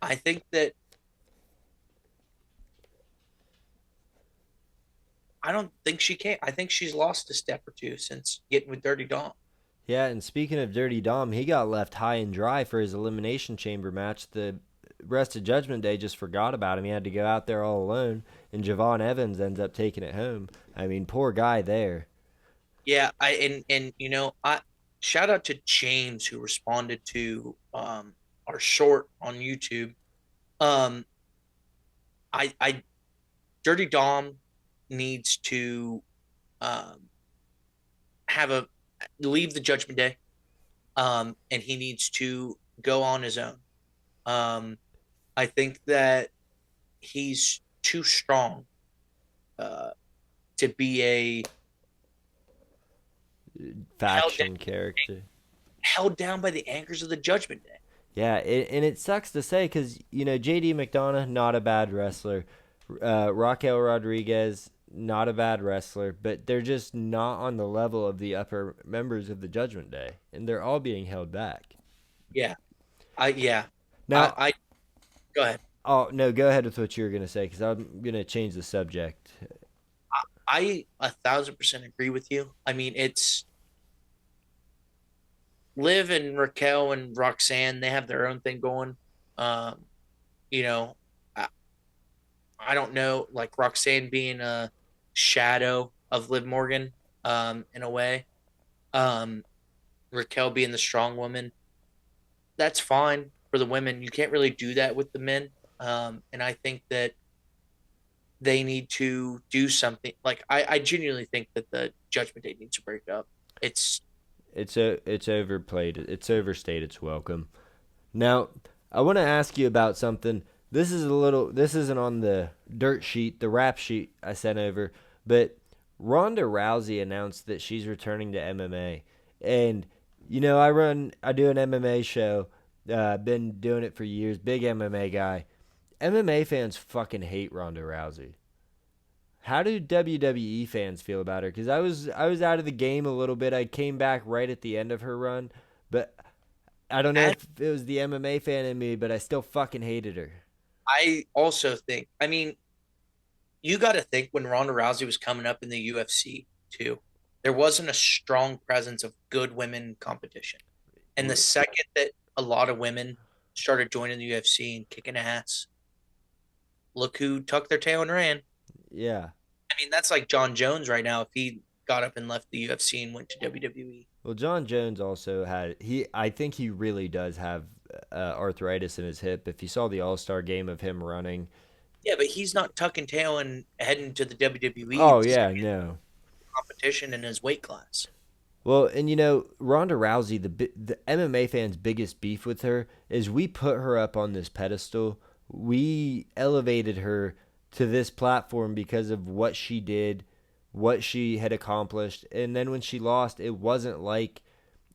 I think that. I don't think she can. I think she's lost a step or two since getting with Dirty Dom. Yeah, and speaking of Dirty Dom, he got left high and dry for his Elimination Chamber match. The rest of Judgment Day just forgot about him. He had to go out there all alone, and Javon Evans ends up taking it home. I mean, poor guy there. Yeah, I shout out to James who responded to our short on YouTube. I Dirty Dom needs to leave the Judgment Day, and he needs to go on his own. I think that he's too strong to be a faction character. Held down by the anchors of the Judgment Day. Yeah, and it sucks to say because, J.D. McDonough, not a bad wrestler. Raquel Rodriguez, not a bad wrestler, but they're just not on the level of the upper members of the Judgment Day, and they're all being held back. Yeah. Now, go ahead. Oh, no, go ahead with what you were going to say, because I'm going to change the subject. I 1,000% agree with you. I mean, it's Liv and Raquel and Roxanne, they have their own thing going. I don't know, like Roxanne being a shadow of Liv Morgan, in a way. Raquel being the strong woman. That's fine for the women. You can't really do that with the men. And I think that they need to do something. Like I genuinely think that the Judgment Day needs to break up. It's overplayed. It's overstayed its welcome. Now, I want to ask you about something. This isn't on the dirt sheet, the rap sheet I sent over, but Ronda Rousey announced that she's returning to MMA. And, I do an MMA show. Been doing it for years. Big MMA guy. MMA fans fucking hate Ronda Rousey. How do WWE fans feel about her? Because I was out of the game a little bit. I came back right at the end of her run. But I don't know if it was the MMA fan in me, but I still fucking hated her. I also think, I mean, you got to think when Ronda Rousey was coming up in the UFC too, there wasn't a strong presence of good women competition. And the second that a lot of women started joining the UFC and kicking ass, look who tucked their tail and ran. Yeah. I mean, that's like John Jones right now if he got up and left the UFC and went to WWE. Well, John Jones also I think he really does have arthritis in his hip. If you saw the All-Star game of him running, Yeah, but he's not tucking tail and heading to the WWE. oh It's yeah, no. competition in his weight class. Well, and Ronda Rousey, the MMA fans' biggest beef with her is we put her up on this pedestal. We elevated her to this platform because of what she did, what she had accomplished, and then when she lost, it wasn't like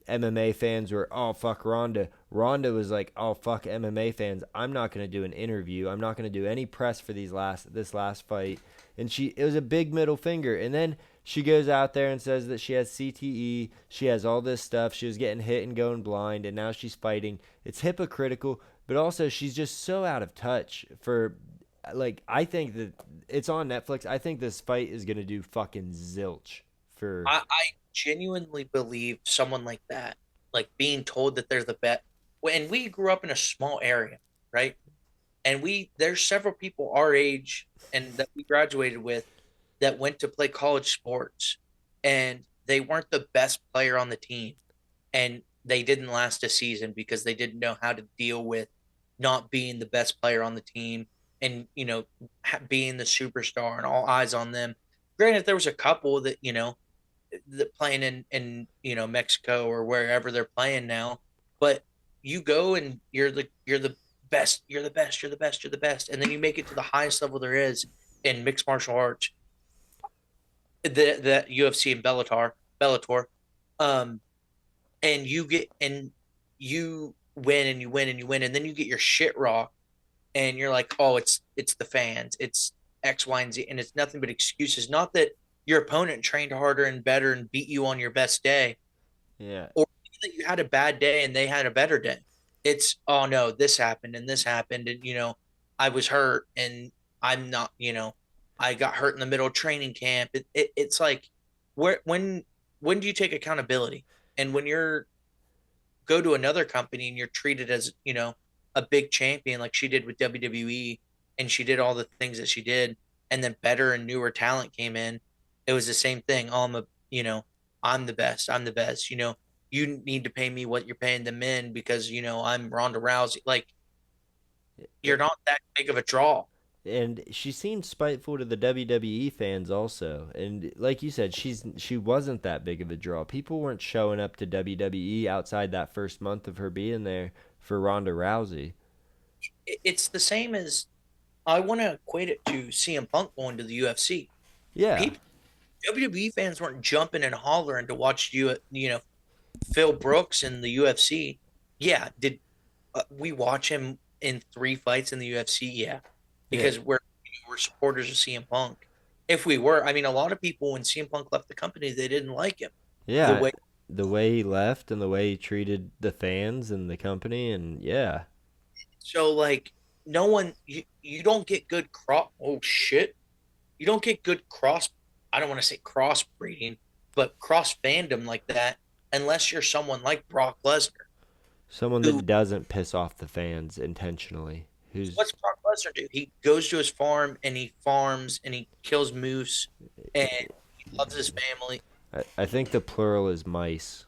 MMA fans were, oh, fuck Ronda. Ronda was like, oh, fuck MMA fans. I'm not going to do an interview. I'm not going to do any press for this last fight. And it was a big middle finger. And then she goes out there and says that she has CTE. She has all this stuff. She was getting hit and going blind, and now she's fighting. It's hypocritical, but also she's just so out of touch for, like, I think that it's on Netflix. I think this fight is going to do fucking zilch for... I genuinely believe someone like that, like being told that they're the best. And we grew up in a small area, right? And there's several people our age and that we graduated with that went to play college sports, and they weren't the best player on the team, and they didn't last a season because they didn't know how to deal with not being the best player on the team, and being the superstar and all eyes on them. Granted, there was a couple that that playing in Mexico or wherever they're playing now, but you go and you're the best, you're the best, you're the best, you're the best, and then you make it to the highest level there is in mixed martial arts, the UFC and Bellator, and you win and you win and you win, and then you get your shit rocked, and you're like, oh, it's the fans, it's X, Y, and Z, and it's nothing but excuses. Not that your opponent trained harder and better and beat you on your best day, Yeah. or that you had a bad day and they had a better day. It's, oh no, this happened and this happened, and I was hurt and I'm not, I got hurt in the middle of training camp. It's like, when do you take accountability? And when go to another company and you're treated as a big champion like she did with WWE, and she did all the things that she did, and then better and newer talent came in, it was the same thing. Oh, I'm the best. I'm the best. You need to pay me what you're paying the men because I'm Ronda Rousey. Like, you're not that big of a draw. And she seemed spiteful to the WWE fans also. And like you said, she wasn't that big of a draw. People weren't showing up to WWE outside that first month of her being there for Ronda Rousey. It's the same as, I want to equate it to CM Punk going to the UFC. Yeah. WWE fans weren't jumping and hollering to watch Phil Brooks in the UFC. Yeah, did we watch him in 3 fights in the UFC? Yeah, because we're supporters of CM Punk. If we were, I mean, a lot of people when CM Punk left the company, they didn't like him. Yeah, the way he left and the way he treated the fans and the company, and yeah. So like, no one, you don't get good you don't get good cross. I don't want to say crossbreeding, but cross fandom like that unless you're someone like Brock Lesnar. Someone that doesn't piss off the fans intentionally. What's Brock Lesnar do? He goes to his farm and he farms and he kills moose and he loves his family. I think the plural is mice.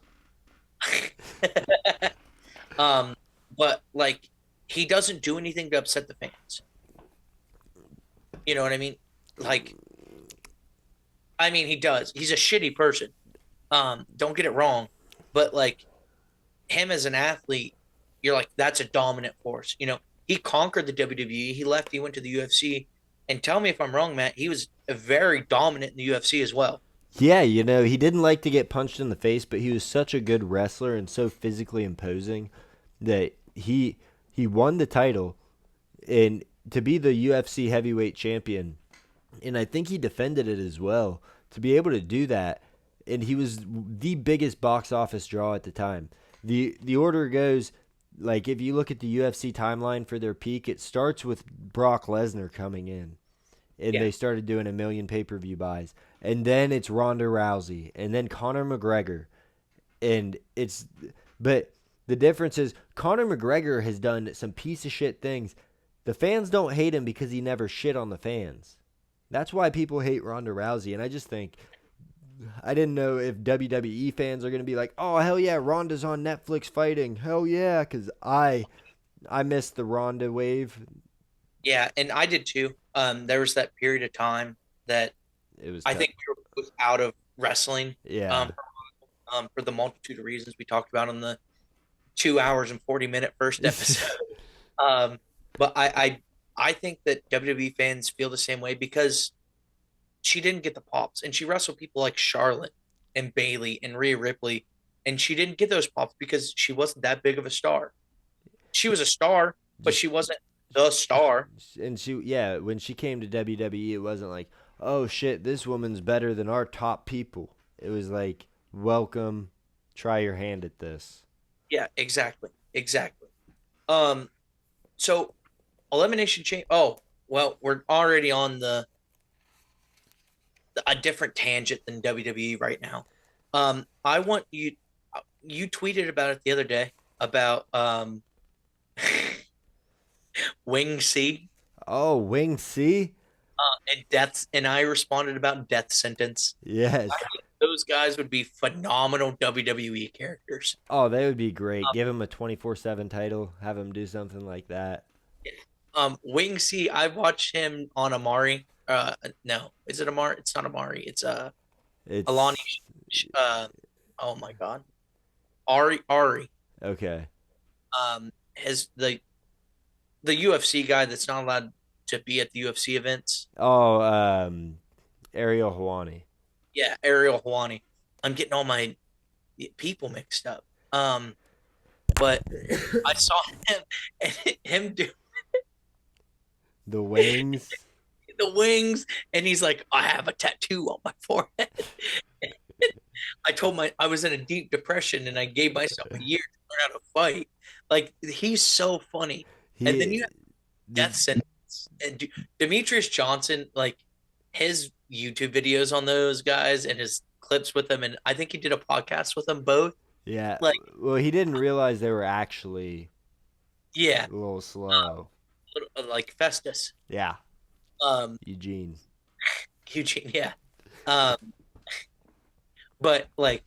But like, he doesn't do anything to upset the fans. You know what I mean? Like, he does. He's a shitty person. Don't get it wrong, but like, him as an athlete, you're like, that's a dominant force. He conquered the WWE. He left. He went to the UFC. And tell me if I'm wrong, Matt. He was very dominant in the UFC as well. Yeah, he didn't like to get punched in the face, but he was such a good wrestler and so physically imposing that he won the title and to be the UFC heavyweight champion. And I think he defended it as well. To be able to do that, and he was the biggest box office draw at the time. The order goes, like, if you look at the UFC timeline for their peak, it starts with Brock Lesnar coming in. And they started doing 1 million pay-per-view buys. And then it's Ronda Rousey. And then Conor McGregor. But the difference is Conor McGregor has done some piece of shit things. The fans don't hate him because he never shit on the fans. That's why people hate Ronda Rousey. And I just think, I didn't know if WWE fans are going to be like, oh, hell yeah, Ronda's on Netflix fighting. Hell yeah, because I missed the Ronda wave. Yeah, and I did too. There was that period of time that It was I tough. think we were both out of wrestling. Yeah. For the multitude of reasons we talked about in the 2 hours and 40-minute first episode. um, but I think that WWE fans feel the same way because she didn't get the pops, and she wrestled people like Charlotte and Bailey and Rhea Ripley, and she didn't get those pops because she wasn't that big of a star. She was a star, but Just she wasn't the star. and when she came to WWE, it wasn't like, oh shit, this woman's better than our top people. It was like, welcome, try your hand at this. Yeah, exactly. Um, so elimination change. Oh, well, we're already on a different tangent than WWE right now. I want you. You tweeted about it the other day about Wing C Oh, Wing C? and deaths, and I responded about death sentence. Yes. I think those guys would be phenomenal WWE characters. Oh, they would be great. Give him a 24/7 title. Have him do something like that. Wing C, I watched him on Amari. No, is it Amari? It's not Amari. It's It's Alani. Oh my God, Ari. okay. Has the UFC guy that's not allowed to be at the UFC events. Oh, Ariel Hawani. Yeah, Ariel Hawani. I'm getting all my people mixed up. But I saw him do The Wings. the wings, and he's like, I have a tattoo on my forehead. I was in a deep depression, and I gave myself a year to learn how to fight. Like, he's so funny. And then you have death sentence. And Demetrius Johnson, like, his YouTube videos on those guys and his clips with them, and I think he did a podcast with them both. Yeah. Like, Well, he didn't realize they were actually yeah, a little slow. like Festus. Yeah. Eugene, Eugene. yeah. Um, but like,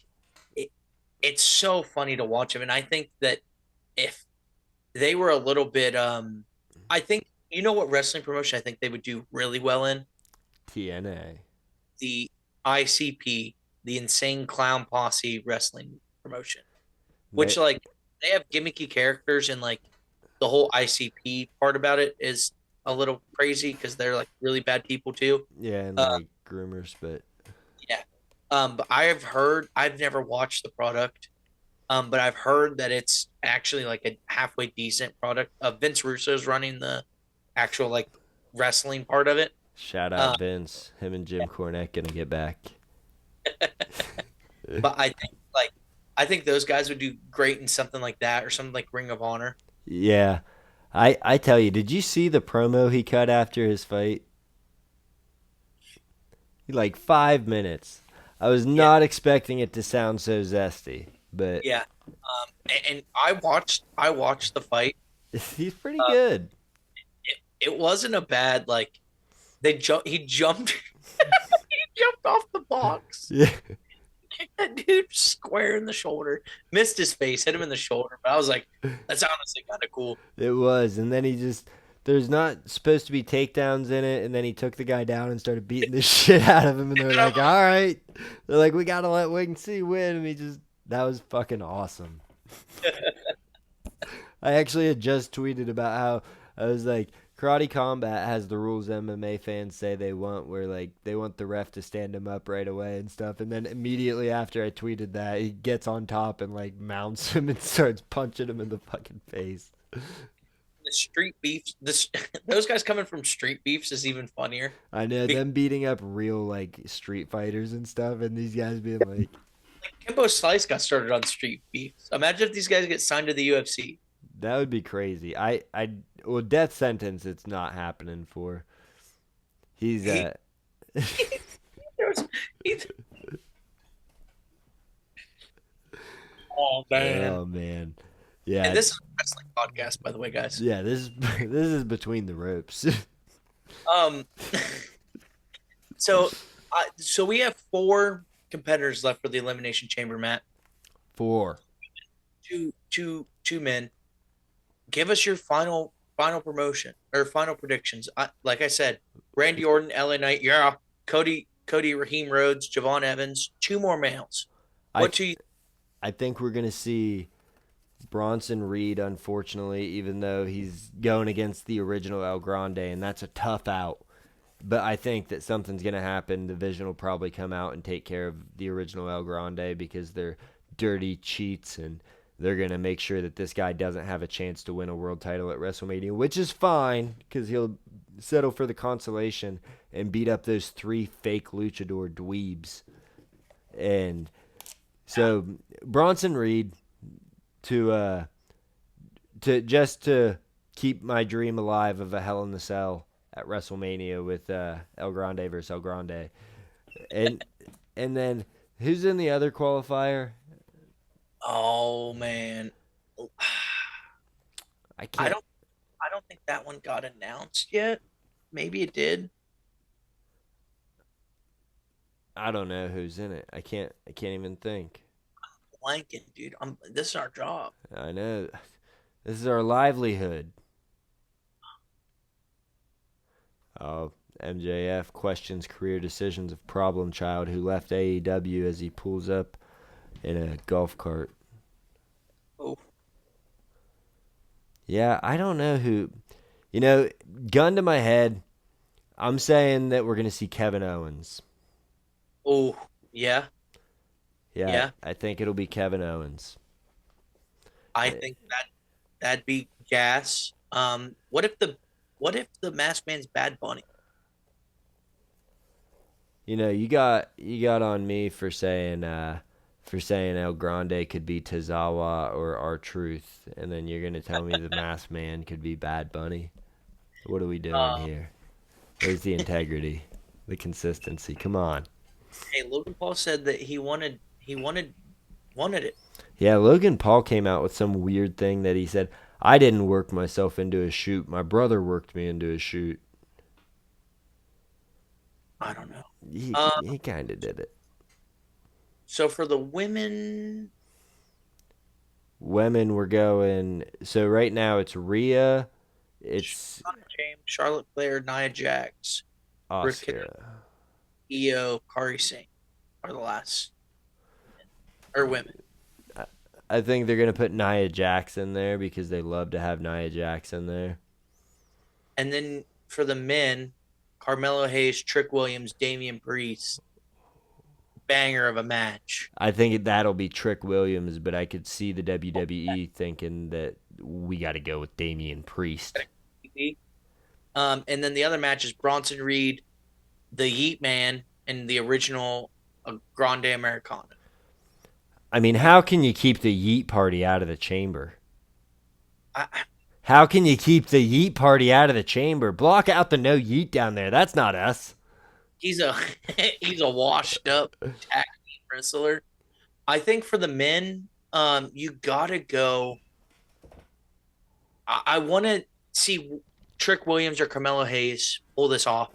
it's so funny to watch him, and I think that if they were a little bit, I think you know what wrestling promotion I think they would do really well in TNA. the ICP, the Insane Clown Posse Wrestling promotion, which like they have gimmicky characters, and like the whole ICP part about it is a little crazy because they're like really bad people too. Yeah, and like groomers, but Yeah. But I've never watched the product. But I've heard that it's actually like a halfway decent product. Vince Russo's running the actual like wrestling part of it. shout out Vince. Him and Jim Cornette gonna get back. But I think those guys would do great in something like that or something like Ring of Honor. Yeah. I tell you, did you see the promo he cut after his fight? Like 5 minutes. I was not expecting it to sound so zesty, but Yeah. And I watched the fight. he's pretty good. It wasn't a bad like he jumped he jumped off the box. Yeah. Kicked that dude square in the shoulder. Missed his face, hit him in the shoulder. But I was like, that's honestly kind of cool. It was, and then there's not supposed to be takedowns in it, and then he took the guy down and started beating the shit out of him, and they're like, all right. They're like, we gotta let Wing C win, and that was fucking awesome. I actually had just tweeted about how I was like, Karate Combat has the rules MMA fans say they want, where like they want the ref to stand him up right away and stuff. And then immediately after I tweeted that, he gets on top and like mounts him and starts punching him in the fucking face. The street beefs, those guys coming from street beefs is even funnier. I know, them beating up real like street fighters and stuff, and these guys being like Kimbo Slice got started on street beefs. Imagine if these guys get signed to the UFC. that would be crazy. Well, death sentence, it's not happening for. He's Oh man. Oh man. Yeah. And this is a wrestling podcast, by the way, guys. Yeah, this is between the ropes. So we have 4 competitors left for the Elimination Chamber, Matt. 4. Two men. give us your final promotion or final predictions. Like I said, Randy Orton, LA Knight, yeah. Cody, Raheem Rhodes, Javon Evans, 2 more males. I What do you? I think we're gonna see Bronson Reed, unfortunately, even though he's going against the original El Grande, and that's a tough out. But I think that something's going to happen. The Vision will probably come out and take care of the original El Grande because they're dirty cheats, and they're going to make sure that this guy doesn't have a chance to win a world title at WrestleMania, which is fine because he'll settle for the consolation and beat up those 3 fake luchador dweebs. And so Bronson Reed to keep my dream alive of a Hell in the Cell at WrestleMania with El Grande versus El Grande. And then who's in the other qualifier? Oh man, I I can't. don't I don't think that one got announced yet. Maybe it did. I don't know who's in it. I can't even think. Blanking, dude. This is our job. I know. This is our livelihood. Oh, MJF questions career decisions of problem child who left AEW as he pulls up in a golf cart. Oh, Yeah, I don't know who. Gun to my head, I'm saying that we're going to see Kevin Owens. oh, yeah, Yeah, yeah. I think it'll be Kevin Owens. I think that'd be gas. What if the Masked Man's Bad Bunny? You got on me for saying El Grande could be Tozawa or R-Truth, and then you're gonna tell me the Masked Man could be Bad Bunny. What are we doing here? Where's the integrity, the consistency? Come on. Hey, Logan Paul said that he wanted it. Yeah, Logan Paul came out with some weird thing that he said, I didn't work myself into a shoot. My brother worked me into a shoot. I don't know. He kind of did it. So for the women, Women were going. So right now it's Rhea, it's James, Charlotte Flair, Nia Jax, Oscar. Io, Kari Singh are the last or women. I think they're gonna put Nia Jax in there because they love to have Nia Jax in there. And then for the men, Carmelo Hayes, Trick Williams, Damian Priest. Banger of a match. I think that'll be Trick Williams, but I could see the WWE thinking that we got to go with Damian Priest. And then the other match is Bronson Reed, the Yeet Man, and the original Grande Americana. I mean, how can you keep the Yeet Party out of the chamber? I, How can you keep the Yeet Party out of the chamber? Block out the no Yeet down there. That's not us. he's a he's a washed up tag team wrestler. I think for the men, you gotta go. I want to see Trick Williams or Carmelo Hayes pull this off.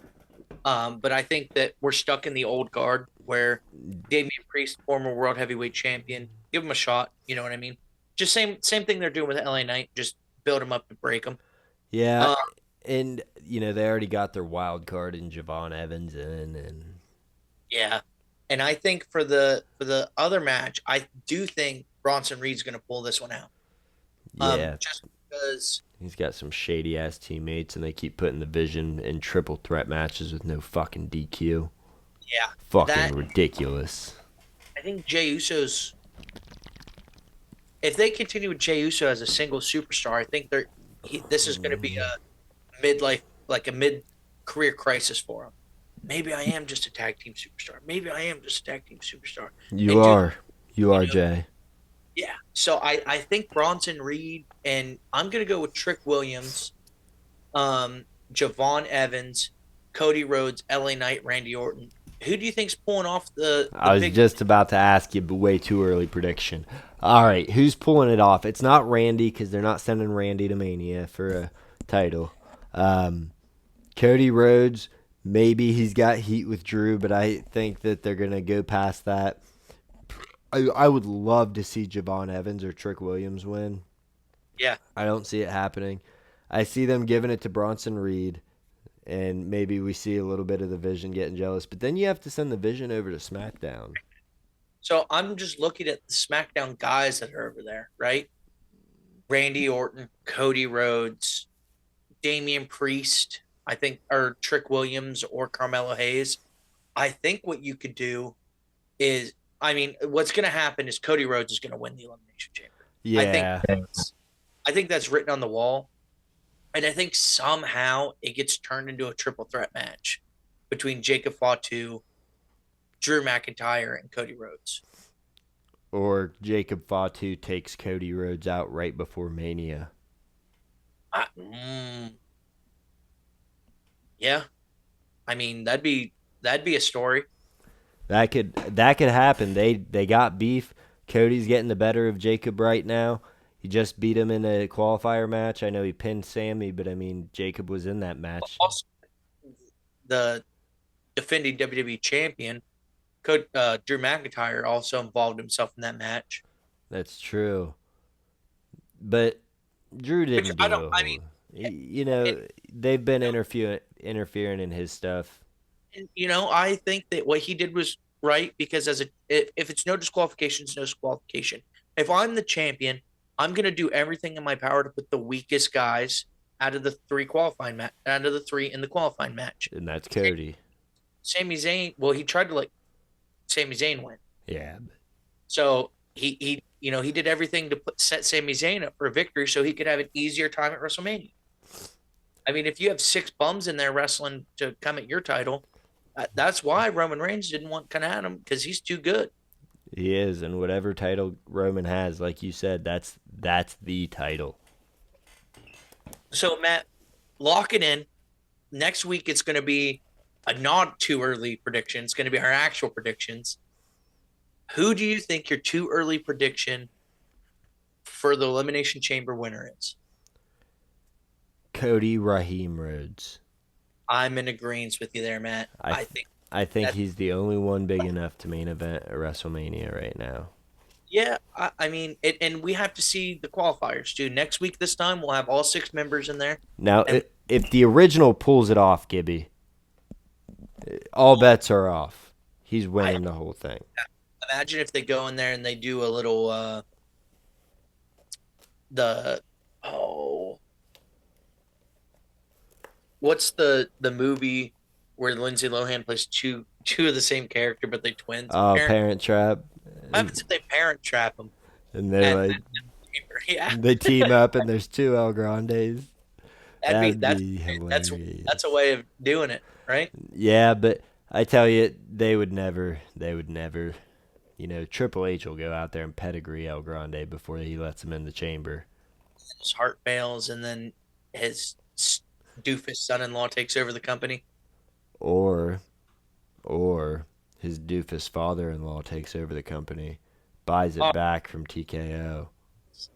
But I think that we're stuck in the old guard where Damian Priest, former world heavyweight champion, give him a shot. You know what I mean? Just same thing they're doing with LA Knight. Just build him up and break him. Yeah, and they already got their wild card in Javon Evans in, and Yeah, and I think for the other match, I do think Bronson Reed's going to pull this one out. yeah, Just because. he's got some shady ass teammates, and they keep putting the Vision in triple threat matches with no fucking DQ. Yeah, Fucking ridiculous. I think Jey Uso's. If they continue with Jey Uso as a single superstar, I think this is going to be a midlife, like a mid-career crisis for him. Maybe I am just a tag team superstar. Maybe I am just a tag team superstar. You are, Jay. Yeah. So I think Bronson Reed, and I'm going to go with Trick Williams, Javon Evans, Cody Rhodes, LA Knight, Randy Orton. Who do you think's pulling off the I was big? just about to ask you, but way too early prediction. All right, who's pulling it off? It's not Randy because they're not sending Randy to Mania for a title. Cody Rhodes, maybe he's got heat with Drew, but I think that they're going to go past that. I would love to see Javon Evans or Trick Williams win. Yeah. I don't see it happening. I see them giving it to Bronson Reed, and maybe we see a little bit of the Vision getting jealous. But then you have to send the Vision over to SmackDown. So I'm just looking at the SmackDown guys that are over there, right? Randy Orton, Cody Rhodes, Damian Priest, I think, or Trick Williams or Carmelo Hayes. I think what you could do is, I mean, what's going to happen is Cody Rhodes is going to win the Elimination Chamber. Yeah. I think that's written on the wall. And I think somehow it gets turned into a triple threat match between Jacob Fatu, Drew McIntyre, and Cody Rhodes. Or Jacob Fatu takes Cody Rhodes out right before Mania. Yeah. I mean, that'd be a story. That could happen. They got beef. Cody's getting the better of Jacob right now. He just beat him in a qualifier match. I know he pinned Sammy, but I mean Jacob was in that match. Also, the defending WWE champion, Drew McIntyre, also involved himself in that match. That's true. But Drew didn't they've been interfering in his stuff. And, I think that what he did was right, because if it's no disqualification, it's no disqualification. If I'm the champion, I'm going to do everything in my power to put the weakest guys out of the three in the qualifying match. And that's Cody. Sami Zayn, well, he tried to let Sami Zayn win. Yeah. So he did everything to set Sami Zayn up for a victory so he could have an easier time at WrestleMania. I mean, if you have 6 bums in there wrestling to come at your title, that's why Roman Reigns didn't want to come at him, because he's too good. He is, and whatever title Roman has, like you said, that's the title. So, Matt, lock it in. Next week, it's going to be a not too early prediction. It's going to be our actual predictions. Who do you think your too early prediction for the Elimination Chamber winner is? Cody Raheem Rhodes. I'm in agreement with you there, Matt. I think he's the only one big enough to main event at WrestleMania right now. Yeah, I mean, and we have to see the qualifiers, too. Next week, this time, we'll have all 6 members in there. Now, if the original pulls it off, Gibby, all bets are off. He's winning the whole thing. Imagine if they go in there and they do a little, what's the movie where Lindsay Lohan plays two of the same character, but they twins? Oh, Parent Trap. What happens if they Parent Trap them? And they're they team up and there's 2 El Grandes. That'd be hilarious. That's a way of doing it, right? Yeah, but I tell you, they would never, Triple H will go out there and pedigree El Grande before he lets him in the chamber. His heart fails, and then his doofus son-in-law takes over the company. Or his doofus father-in-law takes over the company, buys it back from TKO. It's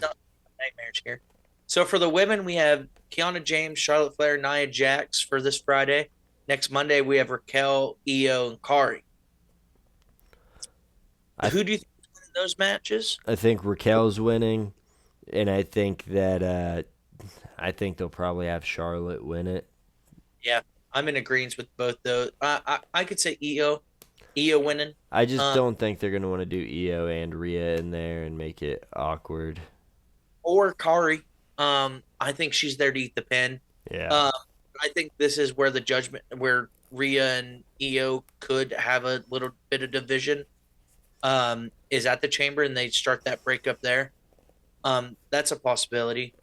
not nightmares here. So for the women, we have Kiana James, Charlotte Flair, Nia Jax for this Friday. Next Monday, we have Raquel, Io, and Kari. Who do you think is winning those matches? I think Raquel's winning, and I think that they'll probably have Charlotte win it. Yeah, I'm in agreement with both those. I could say Io winning. I just don't think they're going to want to do Io and Rhea in there and make it awkward. Or Kari. I think she's there to eat the pin. Yeah. I think this is where where Rhea and Io could have a little bit of division, is at the chamber, and they start that breakup there. That's a possibility.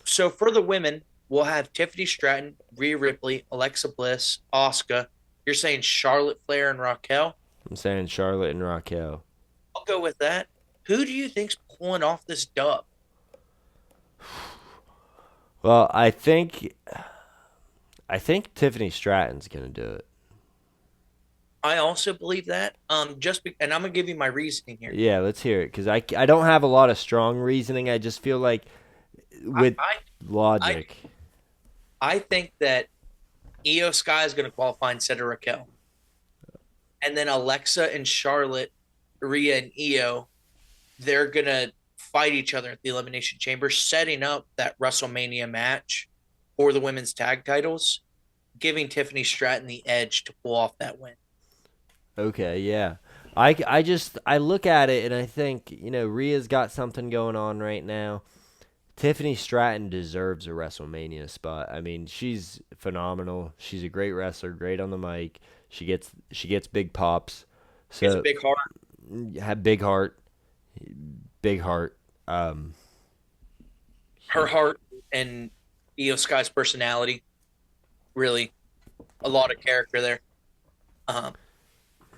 So for the women, we'll have Tiffany Stratton, Rhea Ripley, Alexa Bliss, Asuka. You're saying Charlotte Flair and Raquel? I'm saying Charlotte and Raquel. I'll go with that. Who do you think's pulling off this dub? Well, I think Tiffany Stratton's going to do it. I also believe that. And I'm going to give you my reasoning here. Yeah, let's hear it, because I don't have a lot of strong reasoning. I just feel like with logic. I think that Io Sky is going to qualify instead of Raquel. And then Alexa and Charlotte, Rhea and Io, they're going to fight each other at the Elimination Chamber, setting up that WrestleMania match for the women's tag titles, giving Tiffany Stratton the edge to pull off that win. Okay, yeah. I look at it and I think, Rhea's got something going on right now. Tiffany Stratton deserves a WrestleMania spot. I mean, she's phenomenal. She's a great wrestler, great on the mic. She gets big pops. So She has a big heart. have big heart. Big heart. Her heart and Io Sky's personality, really, a lot of character there.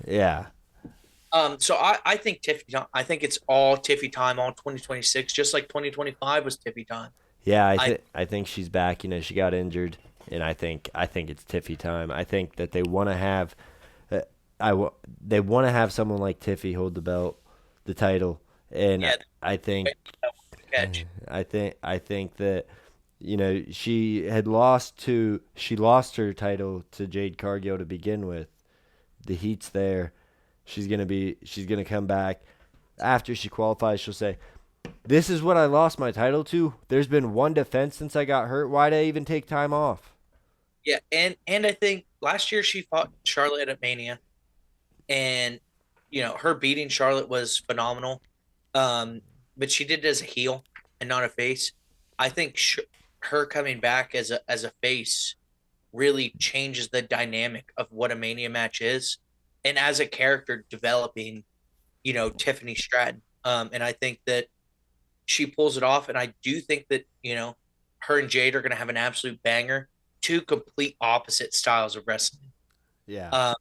Yeah. So I think Tiffy. I think it's all Tiffy time, all 2026, just like 2025 was Tiffy time. Yeah, I think she's back. She got injured, and I think it's Tiffy time. I think that they want to have, they want to have someone like Tiffy hold the title, and Yeah, I think catch. I think that she lost her title to Jade Cargill to begin with. The heat's there. She's gonna come back after she qualifies. She'll say, "This is what I lost my title to. There's been one defense since I got hurt. Why'd I even take time off?" Yeah, and I think last year she fought Charlotte at Mania, and her beating Charlotte was phenomenal. But she did it as a heel and not a face. I think her coming back as a face really changes the dynamic of what a Mania match is, and as a character developing, Tiffany Stratton. And I think that she pulls it off, and I do think that her and Jade are going to have an absolute banger. Two complete opposite styles of wrestling. Yeah.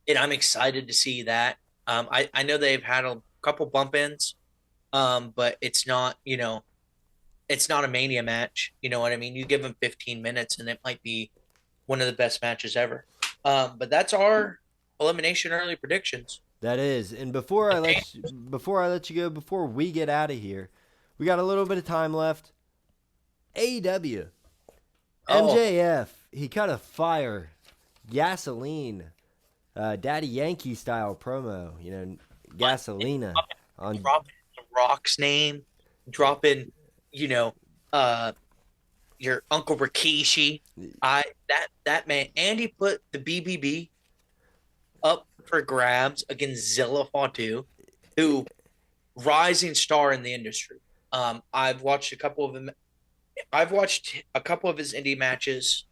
And I'm excited to see that. I know they've had a couple bump ins, but it's not it's not a Mania match. You know what I mean? You give them 15 minutes, and it might be one of the best matches ever. But that's our elimination early predictions. That is. And before I let you go, before we get out of here, we got a little bit of time left. AEW. MJF, he cut a fire, gasoline, Daddy Yankee style promo. Gasolina on Dropping The Rock's name, dropping, your Uncle Rikishi. That man, and he put the BBB up for grabs against Zilla Fatu, who rising star in the industry. I've watched a couple of them. I've watched a couple of his indie matches,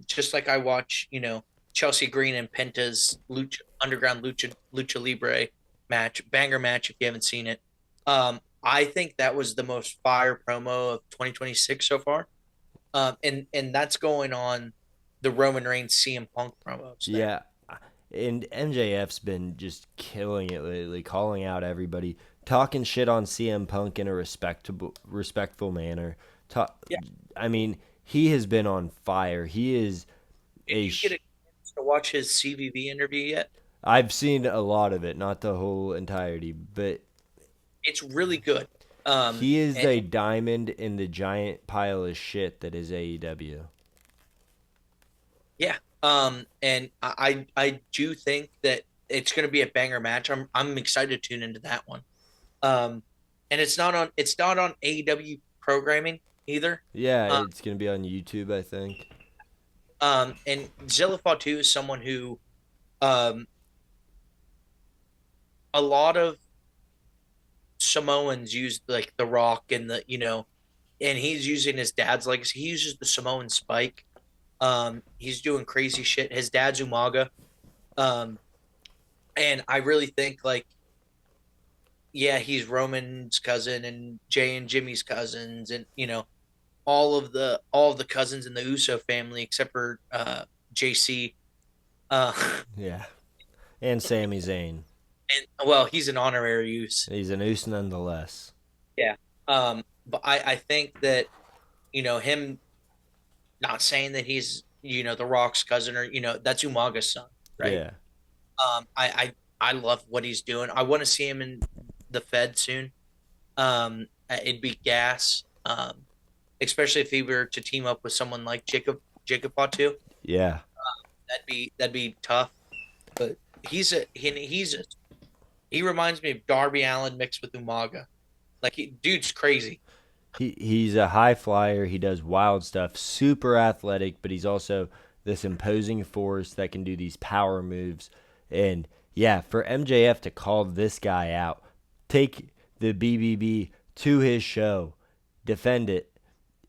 just like I watch, Chelsea Green and Penta's Underground Lucha Libre banger match. If you haven't seen it, I think that was the most fire promo of 2026 so far, and that's going on the Roman Reigns CM Punk promos. Yeah, and MJF's been just killing it lately, calling out everybody, talking shit on CM Punk in a respectful manner. Yeah. I mean, he has been on fire. He is Did you get a chance to watch his CVV interview yet? I've seen a lot of it, not the whole entirety, but It's really good. he is a diamond in the giant pile of shit that is AEW. Yeah. And I do think that it's going to be a banger match. I'm excited to tune into that one. And it's not on AEW programming either. Yeah, it's going to be on YouTube, I think. And Zilla Fatu is someone who, a lot of Samoans use like The Rock and and he's using his dad's legacy. He uses the Samoan spike. He's doing crazy shit. His dad's Umaga. And I really think he's Roman's cousin and Jay and Jimmy's cousins, and all of the cousins in the Uso family except for JC. Yeah. And Sami Zayn. And he's an honorary use. He's an Uso nonetheless. Yeah. But I think that him, not saying that he's The Rock's cousin or that's Umaga's son, right? Yeah. I love what he's doing. I want to see him in the Fed soon. It'd be gas. Especially if he were to team up with someone like Jacob Fatu. Yeah. That'd be tough. But he reminds me of Darby Allin mixed with Umaga. Like, dude's crazy. He's a high flyer. He does wild stuff. Super athletic, but he's also this imposing force that can do these power moves. And yeah, for MJF to call this guy out, take the BBB to his show, defend it,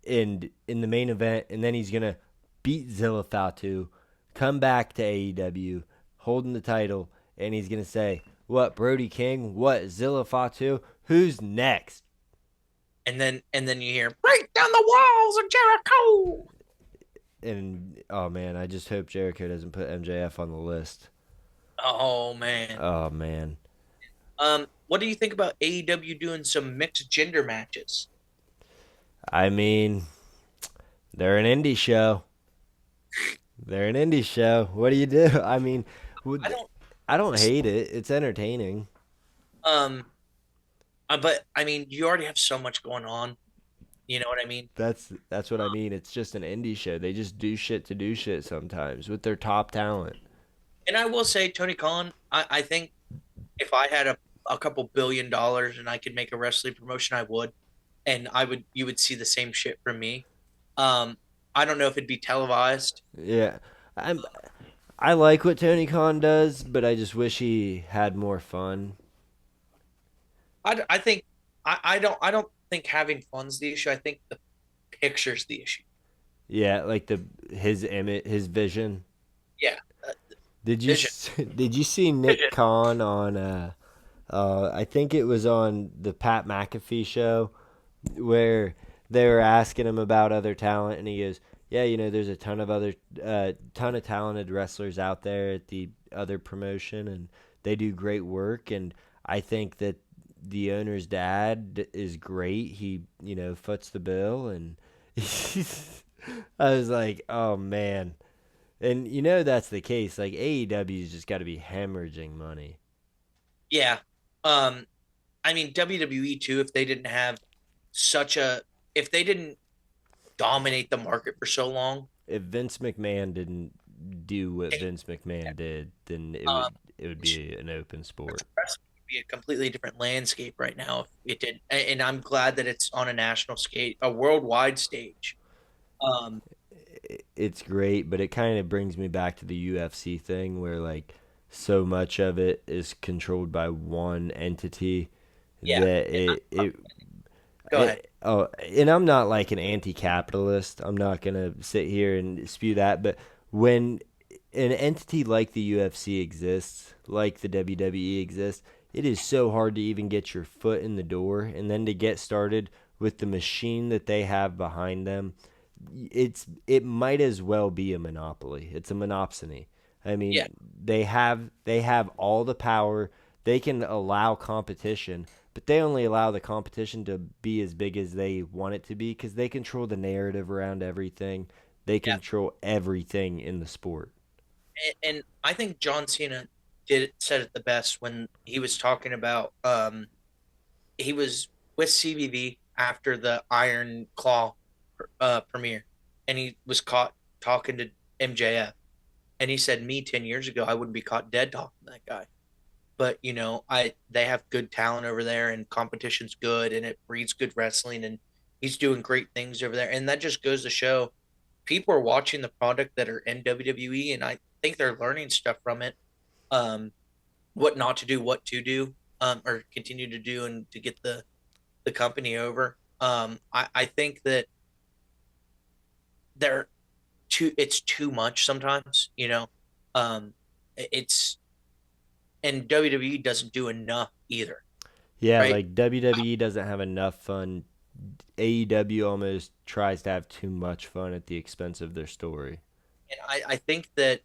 and in the main event, and then he's gonna beat Zilla Fatu, come back to AEW, holding the title, and he's gonna say, "What, Brody King? What, Zilla Fatu? Who's next?" And then you hear break down the walls of Jericho. And oh man, I just hope Jericho doesn't put MJF on the list. Oh man. Oh man, What do you think about AEW doing some mixed gender matches? I mean, they're an indie show. They're an indie show. What do you do? I mean, I don't. I don't hate it. It's entertaining. Um, but I mean, you already have so much going on. You know what I mean? That's what I mean. It's just an indie show. They just do shit to do shit sometimes with their top talent. And I will say, Tony Khan, I think if I had a couple $1 billion and I could make a wrestling promotion, I would. And you would see the same shit from me. Um, I don't know if it'd be televised. Yeah, I'm. I like what Tony Khan does, but I just wish he had more fun. I think I don't think having fun's the issue. I think the picture's the issue. Yeah, like his image, his vision. Yeah, Did you vision, did you see Nick vision. Khan on I think it was on the Pat McAfee show where they were asking him about other talent and he goes, "Yeah, there's a ton of talented wrestlers out there at the other promotion and they do great work and I think that the owner's dad is great. He, foots the bill and I was like, "Oh man." And that's the case. Like AEW's just got to be hemorrhaging money. Yeah. Um, I mean WWE too. If they didn't dominate the market for so long, If Vince McMahon didn't do what it, Vince McMahon did, then it um, would it would be an open sport. wrestling would be a completely different landscape right now if it did. And I'm glad that it's on a national scale, a worldwide stage. Um, It's great, but it kind of brings me back to the UFC thing where like so much of it is controlled by one entity yeah. that Go ahead. and I'm not like an anti-capitalist. I'm not gonna sit here and spew that, but when an entity like the UFC exists, like the WWE exists, it is so hard to even get your foot in the door, and then to get started with the machine that they have behind them, it might as well be a monopoly. It's a monopsony. I mean, Yeah. they have all the power. They can allow competition, but they only allow the competition to be as big as they want it to be because they control the narrative around everything. They Yeah. control everything in the sport. And I think John Cena said it the best when he was talking about he was with CBV after the Iron Claw premiere, and he was caught talking to MJF, and he said, "Me 10 years ago, I wouldn't be caught dead talking to that guy." But I they have good talent over there, and competition's good, and it breeds good wrestling, and he's doing great things over there, and that just goes to show people are watching the product that are in WWE, and I think they're learning stuff from it. Um, what not to do, what to do, or continue to do, and to get the company over. I think that they're it's too much sometimes. Um, it's and WWE doesn't do enough either, Yeah, right? like WWE doesn't have enough fun. AEW almost tries to have too much fun at the expense of their story. And I think that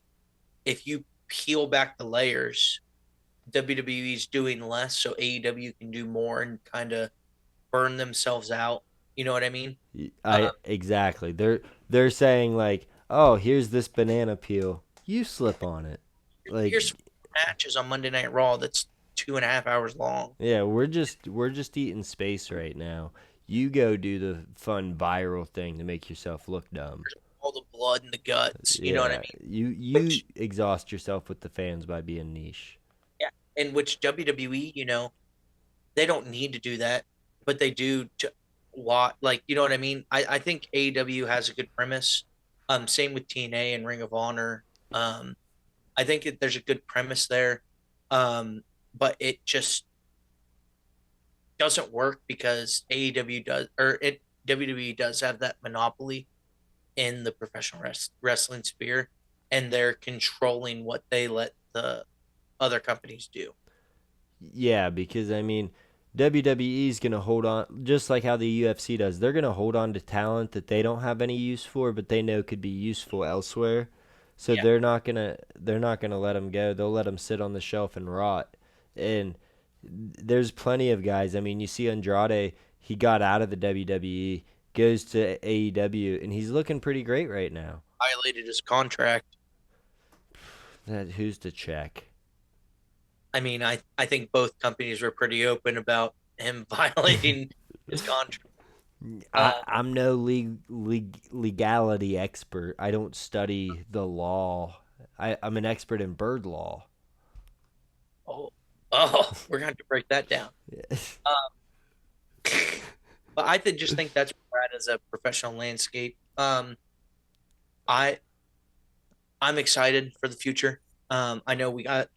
if you peel back the layers, WWE's doing less, so AEW can do more and kind of burn themselves out. You know what I mean? I exactly. They're saying like, "Oh, here's this banana peel. You slip on it." Like, Here's matches on Monday Night Raw that's 2.5 hours long. yeah, we're just eating space right now. You go do the fun viral thing to make yourself look dumb. There's all the blood and the guts. You know what I Yeah, mean? you Which exhaust yourself with the fans by being niche. yeah, in which WWE, they don't need to do that. but they do to lot, like, you know what I mean? I think AEW has a good premise. Same with TNA and Ring of Honor. I think there's a good premise there. But it just doesn't work because AEW does, or it WWE does have that monopoly in the professional wrestling sphere, and they're controlling what they let the other companies do. Yeah, because I mean, WWE is gonna hold on just like how the UFC does. They're gonna hold on to talent that they don't have any use for, but they know could be useful elsewhere. So Yeah. they're not gonna let them go. They'll let them sit on the shelf and rot. And there's plenty of guys. I mean, you see Andrade. He got out of the WWE, goes to AEW, and he's looking pretty great right now. Violated his contract. Who's to check? I mean, I think both companies were pretty open about him violating his contract. I'm no legality expert. I don't study the law. I'm an expert in bird law. Oh, oh, we're going to have to break that down. But just think that's where we're at as a professional landscape. I I'm excited for the future. I know we got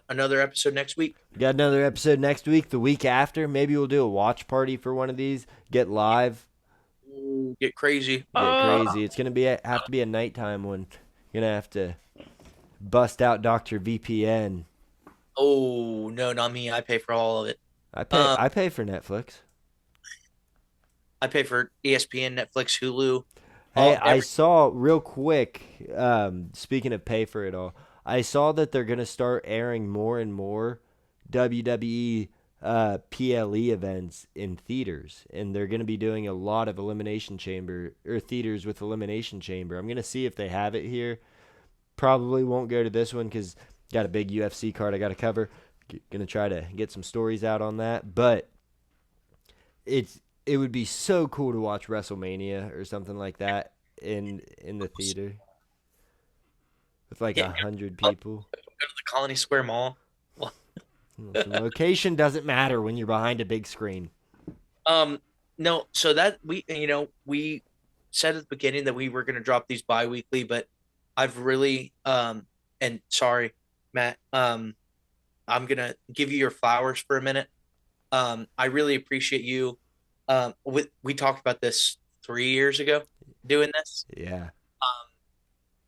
another episode next week. We got another episode next week. The week after, maybe we'll do a watch party for one of these. Get live. Ooh, get crazy. Get crazy. It's gonna have to be a nighttime one. You're gonna have to bust out Doctor VPN. Oh no, not me. I pay for all of it. I pay. Um, I pay for Netflix. I pay for ESPN, Netflix, Hulu. Hey, All I every saw real quick. Speaking of pay for it all, I saw that they're gonna start airing more and more WWE PLE events in theaters, and they're gonna be doing a lot of Elimination Chamber or theaters with Elimination Chamber. I'm gonna see if they have it here. Probably won't go to this one because got a big UFC card I got to cover. Gonna try to get some stories out on that, but it would be so cool to watch WrestleMania or something like that in the theater with like yeah, 100 go people. to the Colony Square Mall. Well, The location doesn't matter when you're behind a big screen. no, so that we said at the beginning that we were going to drop these bi-weekly, but I've really and sorry, Matt, I'm gonna give you your flowers for a minute. I really appreciate you. We talked about this 3 years ago, doing this, Yeah.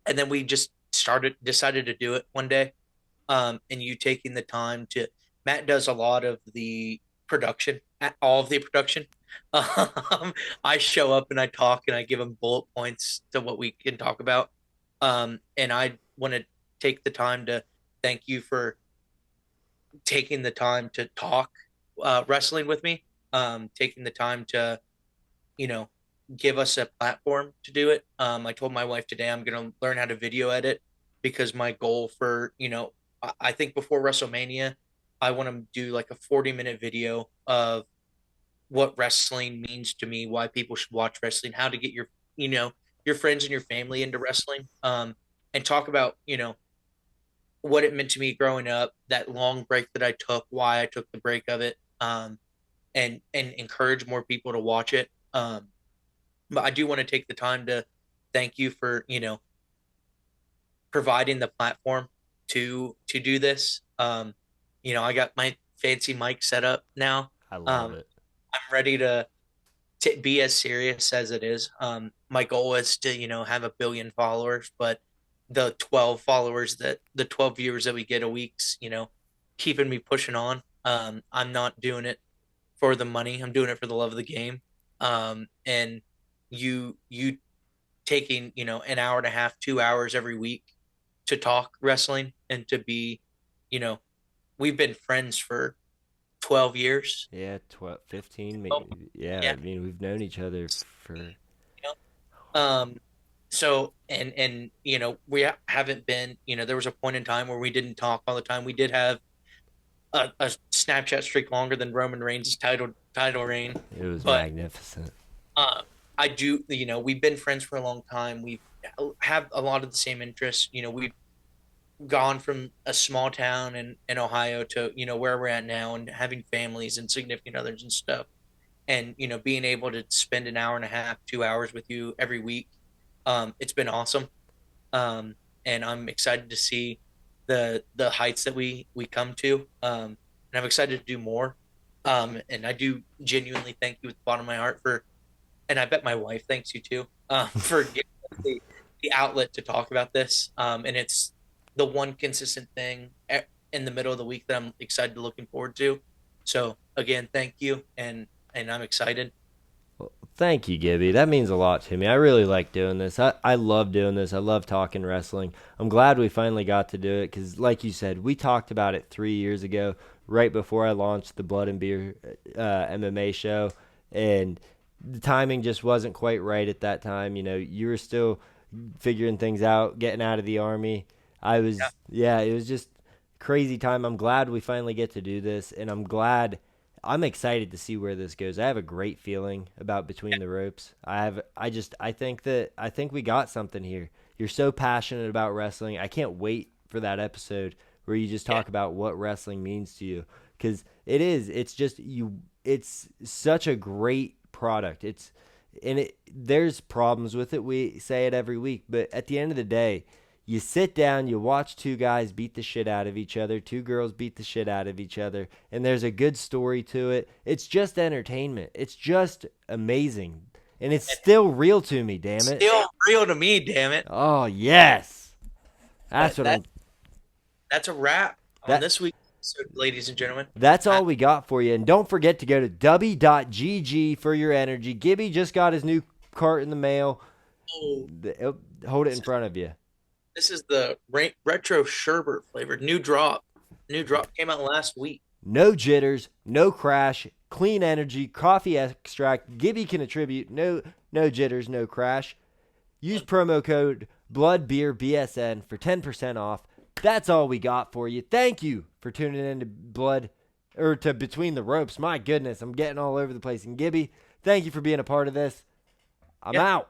and then we just decided to do it one day. And you taking the time to, Matt does a lot of the production, all of the production. I show up and I talk and I give him bullet points to what we can talk about. And I want to take the time to thank you for taking the time to talk wrestling with me, taking the time to, you know, give us a platform to do it. I told my wife today I'm going to learn how to video edit because my goal for, I think before WrestleMania, I want to do like a 40-minute video of what wrestling means to me, why people should watch wrestling, how to get your friends and your family into wrestling, and talk about, what it meant to me growing up, that long break that I took, why I took the break of it, and encourage more people to watch it. But I do want to take the time to thank you for, providing the platform to do this. I got my fancy mic set up now. I love it. I'm ready to be as serious as it is. My goal is to, have 1 billion followers, but the 12 viewers that we get a week's, keeping me pushing on. I'm not doing it for the money. I'm doing it for the love of the game. And you taking, an hour and a half, 2 hours every week to talk wrestling and to be, we've been friends for 12 years. Yeah, 12, 15, Oh, maybe. Yeah, yeah. I mean, we've known each other for. So we haven't been, there was a point in time where we didn't talk all the time. We did have a Snapchat streak longer than Roman Reigns' title reign, It was but magnificent. I do, we've been friends for a long time. We have a lot of the same interests. We've gone from a small town in Ohio to, where we're at now and having families and significant others and stuff. and being able to spend an hour and a half, 2 hours with you every week. It's been awesome. And I'm excited to see the heights that we come to. And I'm excited to do more. And I do genuinely thank you with the bottom of my heart and I bet my wife thanks you too, for giving us the outlet to talk about this. And it's the one consistent thing in the middle of the week that I'm excited, looking forward to. So again, thank you, and I'm excited. Thank you, Gibby. That means a lot to me. I really like doing this. I love doing this. I love talking wrestling. I'm glad we finally got to do it because, like you said, we talked about it 3 years ago, right before I launched the Blood and Beer MMA show, and the timing just wasn't quite right at that time. You were still figuring things out, getting out of the Army. I was, yeah, it was just crazy time. I'm glad we finally get to do this, and I'm excited to see where this goes. I have a great feeling about Between the Ropes. I think we got something here. You're so passionate about wrestling. I can't wait for that episode where you just talk about what wrestling means to you, cuz it's such a great product. There's problems with it. We say it every week, but at the end of the day, you sit down, you watch two guys beat the shit out of each other, two girls beat the shit out of each other, and there's a good story to it. It's just entertainment. It's just amazing. And it's still real to me, damn it. Still real to me, damn it. Oh, yes. That's a wrap on this week's episode, ladies and gentlemen. That's all we got for you. And don't forget to go to w.gg for your energy. Gibby just got his new cart in the mail. Hold it in front of you. This is the retro sherbet flavored new drop. New drop came out last week. No jitters, no crash, clean energy, coffee extract. Gibby can attribute no jitters, no crash. Use promo code BloodBeerBSN for 10% off. That's all we got for you. Thank you for tuning in to Between the Ropes. My goodness, I'm getting all over the place. And Gibby, thank you for being a part of this. I'm out.